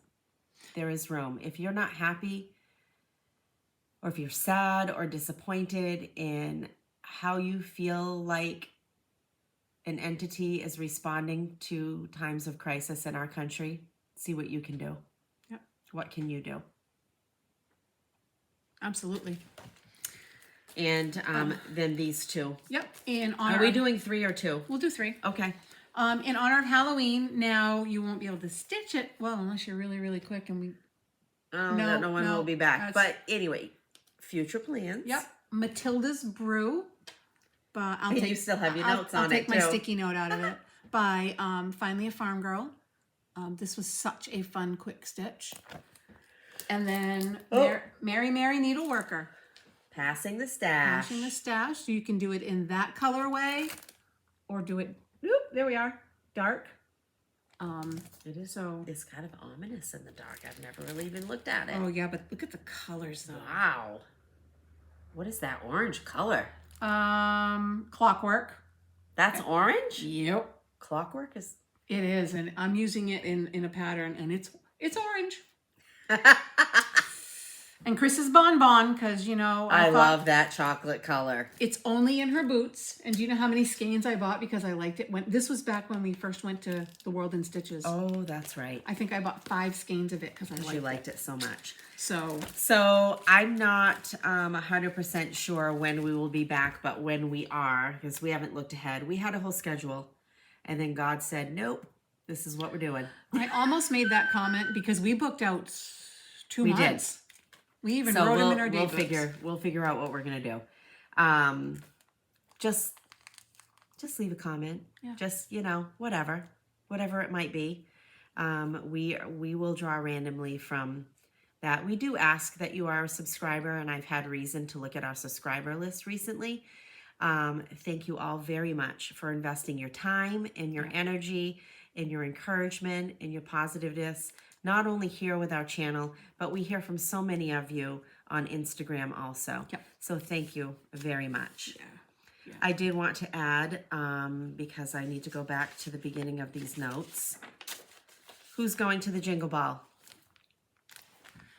There is room. If you're not happy, or if you're sad or disappointed in how you feel like an entity is responding to times of crisis in our country, see what you can do. Yep. What can you do? Absolutely. And then these two. Yep. In honor Are we of- doing 3 or 2? We'll do 3. Okay. In honor of Halloween, now you won't be able to stitch it. Well, unless you're really, really quick and we. I don't know when we'll be back. that's- But anyway, future plans. Yep. Matilda's Brew. But I'll And take. you still have your notes I'll on take it, my too. sticky note out of it. By Finally a Farm Girl. This was such a fun quick stitch. And then Mary Needleworker. Passing the stash. Washing the stash. So you can do it in that colorway, or do it. Whoop, there we are. Dark. It is So. It's kind of ominous in the dark. I've never really even looked at it. Oh yeah, but look at the colors though. Wow. What is that orange color? Clockwork. That's orange? Yep. Clockwork is... It is, and I'm using it in a pattern, and it's orange. And Chris's bonbon, because I thought love that chocolate color. it's only in her boots. And do you know how many skeins I bought because I liked it? This was back when we first went to the World in Stitches. Oh, that's right. I think I bought 5 skeins of it because I You liked liked it so much. So So I'm not 100% sure when we will be back, but when we are, because we haven't looked ahead. We had a whole schedule, and then God said, nope, this is what we're doing. I almost made that comment because we booked out 2 We did. months. We even So wrote them in our date we'll books. we'll figure out what we're gonna do. Just leave a comment. Yeah. Just whatever it might be. We will draw randomly from that. We do ask that you are a subscriber, and I've had reason to look at our subscriber list recently. Thank you all very much for investing your time and your energy and your encouragement and your positiveness, not only here with our channel, but we hear from so many of you on Instagram also. Yep. So thank you very much. Yeah. Yeah. I did want to add, because I need to go back to the beginning of these notes. Who's going to the Jingle Ball?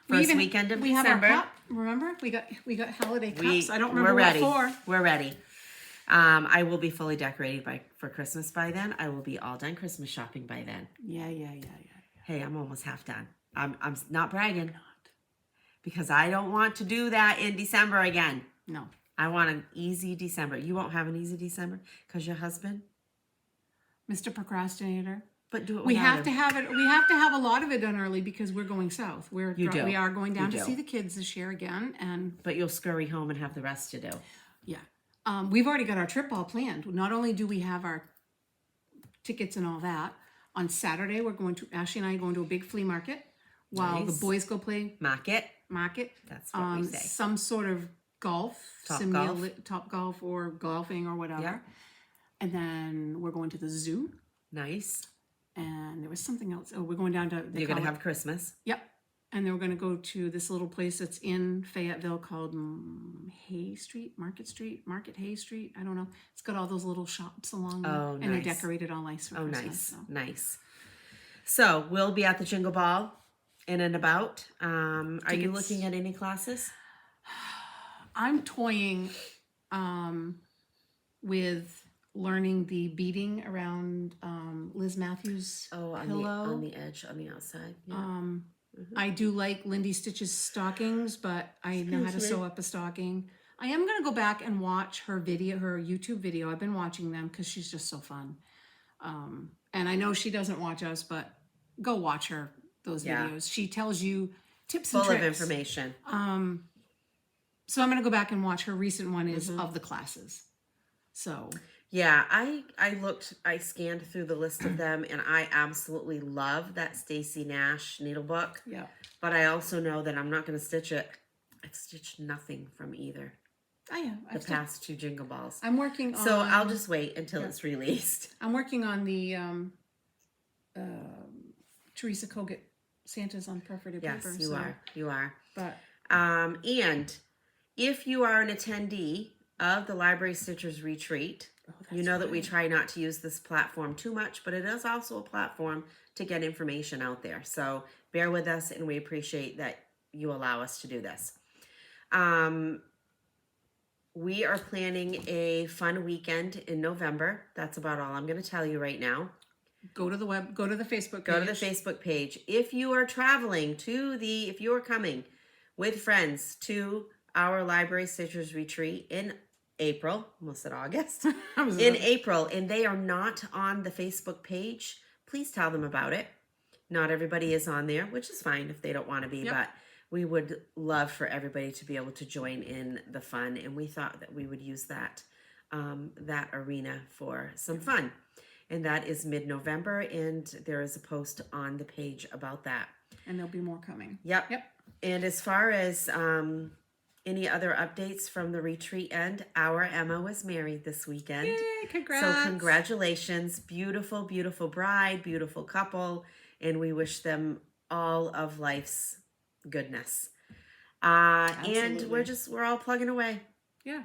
First weekend of we December. have our cup. Remember, we got holiday cups. I don't remember we're ready. what for. We're ready. I will be fully decorated for Christmas by then. I will be all done Christmas shopping by then. Yeah. Hey, I'm almost half done. I'm not bragging, because I don't want to do that in December again. No. I want an easy December. You won't have an easy December because your husband, Mr. Procrastinator. But do it. We have him. to have it. We have to have a lot of it done early because we're going south. We are going down to see the kids this year again, But you'll scurry home and have the rest to do. Yeah. We've already got our trip all planned. Not only do we have our tickets and all that, on Saturday Ashley and I are going to a big flea market while the boys go play market. That's what we say. Some sort of golf, top golf or golfing or whatever. Yeah. And then we're going to the zoo. Nice. And there was something else. Oh, we're going down to... You're going to have Christmas. Yep. And then we're going to go to this little place that's in Fayetteville called Market Hay Street. I don't know. It's got all those little shops along there. Oh, nice. And they decorated all nice for Christmas. Nice. So we'll be at the Jingle Ball in and about. Are you looking at any classes? I'm toying with learning the beading around Liz Matthews' pillow. On the edge, on the outside. Yeah. I do like Lindy Stitch's stockings, but I know how to sew up a stocking. I am going to go back and watch her YouTube video. I've been watching them because she's just so fun. And I know she doesn't watch us, but go watch those videos. She tells you tips and tricks. Full of information. So I'm going to go back and watch her recent one is of the classes. So... Yeah, I scanned through the list of them, and I absolutely love that Stacy Nash needle book. Yeah. But I also know that I'm not going to stitch it. I've stitched nothing from either. The past two Jingle Balls. I'm working on... So I'll just wait until it's released. I'm working on the Teresa Kogut Santa's on perforated paper. Yes, you are. But and if you are an attendee of the Library Stitchers Retreat... You know that we try not to use this platform too much, but it is also a platform to get information out there. So bear with us, and we appreciate that you allow us to do this. We are planning a fun weekend in November. That's about all I'm going to tell you right now. Go to the Facebook page. Go to the Facebook page. If you are traveling if you are coming with friends to our Library Stitchers Retreat in April, almost said August, in April, and they are not on the Facebook page, please tell them about it. Not everybody is on there, which is fine if they don't want to be, but we would love for everybody to be able to join in the fun, and we thought that we would use that arena for some fun. And that is mid-November, and there is a post on the page about that. And there'll be more coming. Yep. And as far as any other updates from the retreat end, our Emma was married this weekend. Yay, congrats. So congratulations. Beautiful, beautiful bride, beautiful couple, and we wish them all of life's goodness. And we're all plugging away. Yeah.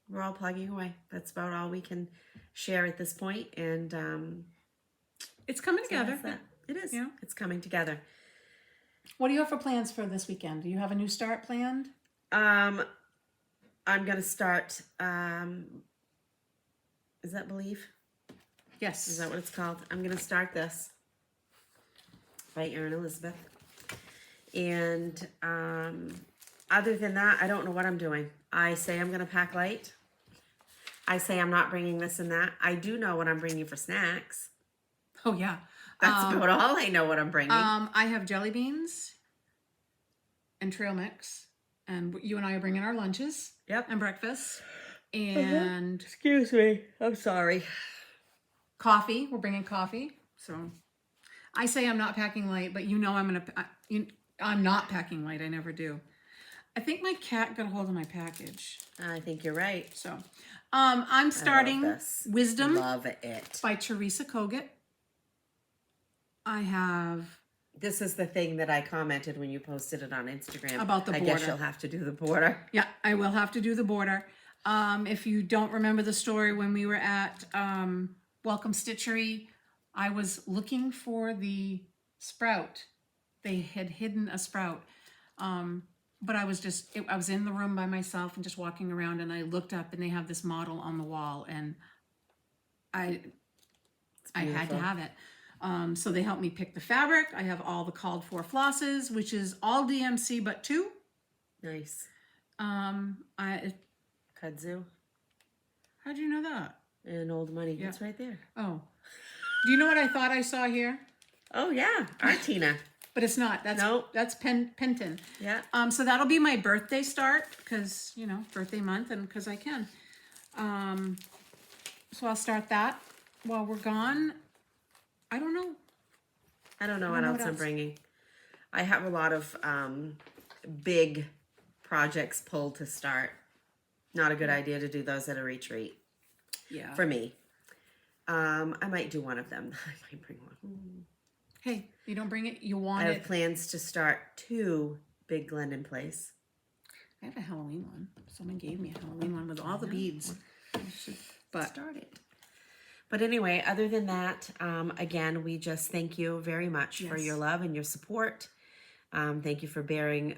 We're all plugging away. That's about all we can share at this point. And it's coming together. It is. Yeah. It's coming together. What do you have for plans for this weekend? Do you have a new start planned? I'm going to start, is that Believe? Yes. Is that what it's called? I'm going to start this by Erin Elizabeth. And other than that, I don't know what I'm doing. I say I'm going to pack light. I say I'm not bringing this and that. I do know what I'm bringing for snacks. Oh, yeah. That's about all I know what I'm bringing. I have jelly beans and trail mix. And you and I are bringing our lunches. Yep. And breakfast. And... Excuse me. I'm sorry. Coffee. We're bringing coffee. So I say I'm not packing light, but you know I'm not packing light. I never do. I think my cat got a hold of my package. I think you're right. So, I'm starting this. Wisdom Love it. by Teresa Kogut. I have... This is the thing that I commented when you posted it on Instagram. About the I border. guess you'll have to do the border. Yeah, I will have to do the border. If you don't remember the story, when we were at Welcome Stitchery, I was looking for the sprout. They had hidden a sprout. But I was I was in the room by myself and just walking around, and I looked up and they have this model on the wall, and I had to have it. So they helped me pick the fabric. I have all the called for flosses, which is all DMC but 2. Nice. Kudzu. How'd you know that? And Old Money. Yeah. It's right there. Oh. Do you know what I thought I saw here? Oh, yeah. Artina. But it's not. That's that's Penton. Yeah. So that'll be my birthday start, because, you know, birthday month, and because I can. So I'll start that while we're gone. I don't know. I don't know what else I'm bringing. I have a lot of big projects pulled to start. Not a good idea to do those at a retreat. Yeah. For me. I might do one of them. I might bring one. Hey, you don't bring it, you want I it. have plans to start 2 big Glendon Place. I have a Halloween one. Someone gave me a Halloween one with all the beads. But start it. But anyway, other than that, again, we just thank you very much for your love and your support. Thank you for bearing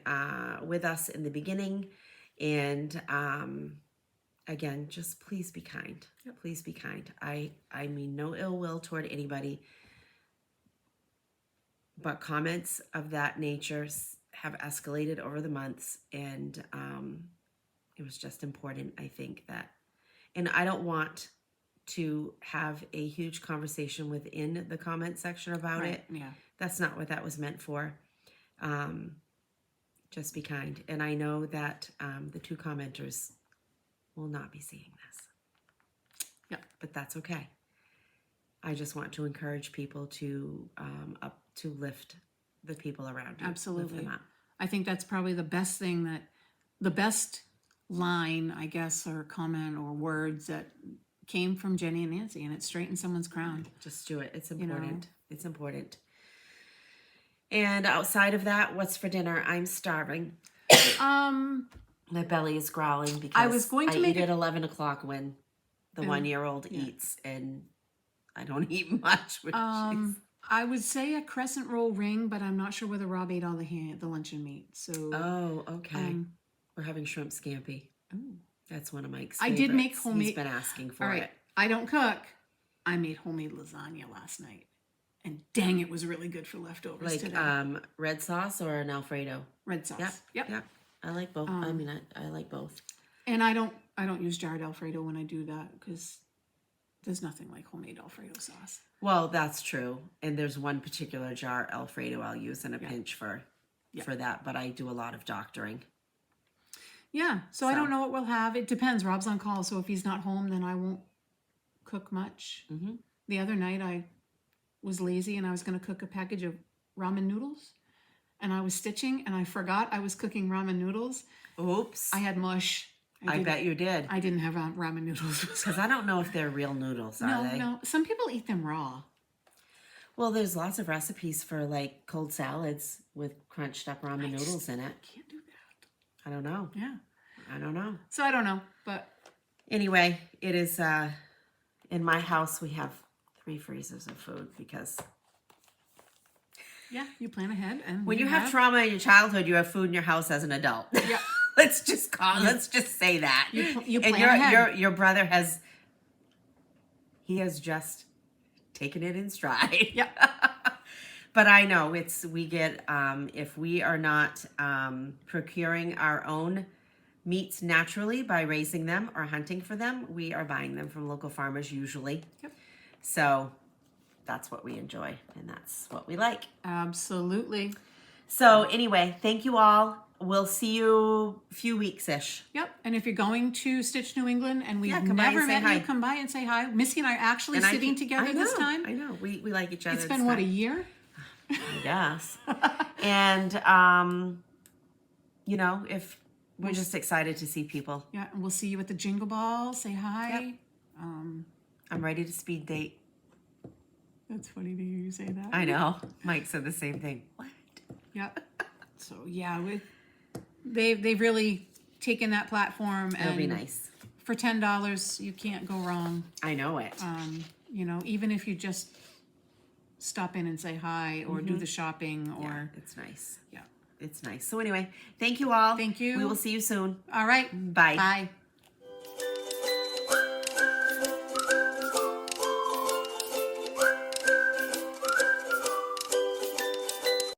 with us in the beginning. And again, just please be kind. Yep. Please be kind. I mean no ill will toward anybody. But comments of that nature have escalated over the months. And it was just important, I think, that... And I don't want to have a huge conversation within the comment section about it. Yeah. That's not what that was meant for. Just be kind. And I know that the 2 commenters will not be seeing this. Yeah. But that's okay. I just want to encourage people to lift the people around you. Absolutely. Lift them up. I think that's probably the best thing, the best line, I guess, or comment or words that came from Jenny and Nancy, and it straightened someone's crown. Just do it. It's important. You know? It's important. And outside of that, what's for dinner? I'm starving. My belly is growling because I was going to eat at 11 o'clock when the 1-year-old eats, and I don't eat much. Which I would say a crescent roll ring, but I'm not sure whether Rob ate all the luncheon meat. So. Oh, okay. We're having shrimp scampi. Ooh. That's one of Mike's favorites. I did make homemade. He's been asking for it. I don't cook. I made homemade lasagna last night. And dang, it was really good for leftovers today. Like red sauce or an Alfredo? Red sauce. Yep. I like both. I mean, I like both. And I don't use jarred Alfredo when I do that, because there's nothing like homemade Alfredo sauce. Well, that's true. And there's one particular jar Alfredo I'll use in a pinch for that, but I do a lot of doctoring. Yeah, so I don't know what we'll have. It depends. Rob's on call, so if he's not home, then I won't cook much. Mm-hmm. The other night I was lazy and I was going to cook a package of ramen noodles, and I was stitching and I forgot I was cooking ramen noodles. Oops. I had mush. I bet you did. I didn't have ramen noodles. Because I don't know if they're real noodles, are they? No. Some people eat them raw. Well, there's lots of recipes for like cold salads with crunched up ramen noodles in it. I can't do that. I don't know. Yeah. I don't know. So I don't know, but anyway, it is in my house we have 3 freezers of food because you plan ahead, and when you have trauma in your childhood, you have food in your house as an adult. Yeah. Let's just say that. You plan ahead. Your brother has just taken it in stride. Yeah. But I know we get if we are not procuring our own meats naturally by raising them or hunting for them, we are buying them from local farmers usually. Yep. So that's what we enjoy and that's what we like. Absolutely. So anyway, thank you all. We'll see you a few weeks-ish. Yep. And if you're going to Stitch New England and we've never met you, come by and say hi. Missy and I are actually sitting together this time. I know. We like each other. It's been, what, a year? I guess. And, you know, if we're just excited to see people. Yeah, and we'll see you at the Jingle Ball. Say hi. Yep. I'm ready to speed date. That's funny to hear you say that. I know. Mike said the same thing. What? Yep. So yeah, they've really taken that platform, and It'll be nice. for $10 you can't go wrong. I know it. You know, even if you just stop in and say hi or do the shopping or Yeah, it's nice. yeah. It's nice. So anyway, thank you all. Thank you. We will see you soon. All right. Bye. Bye.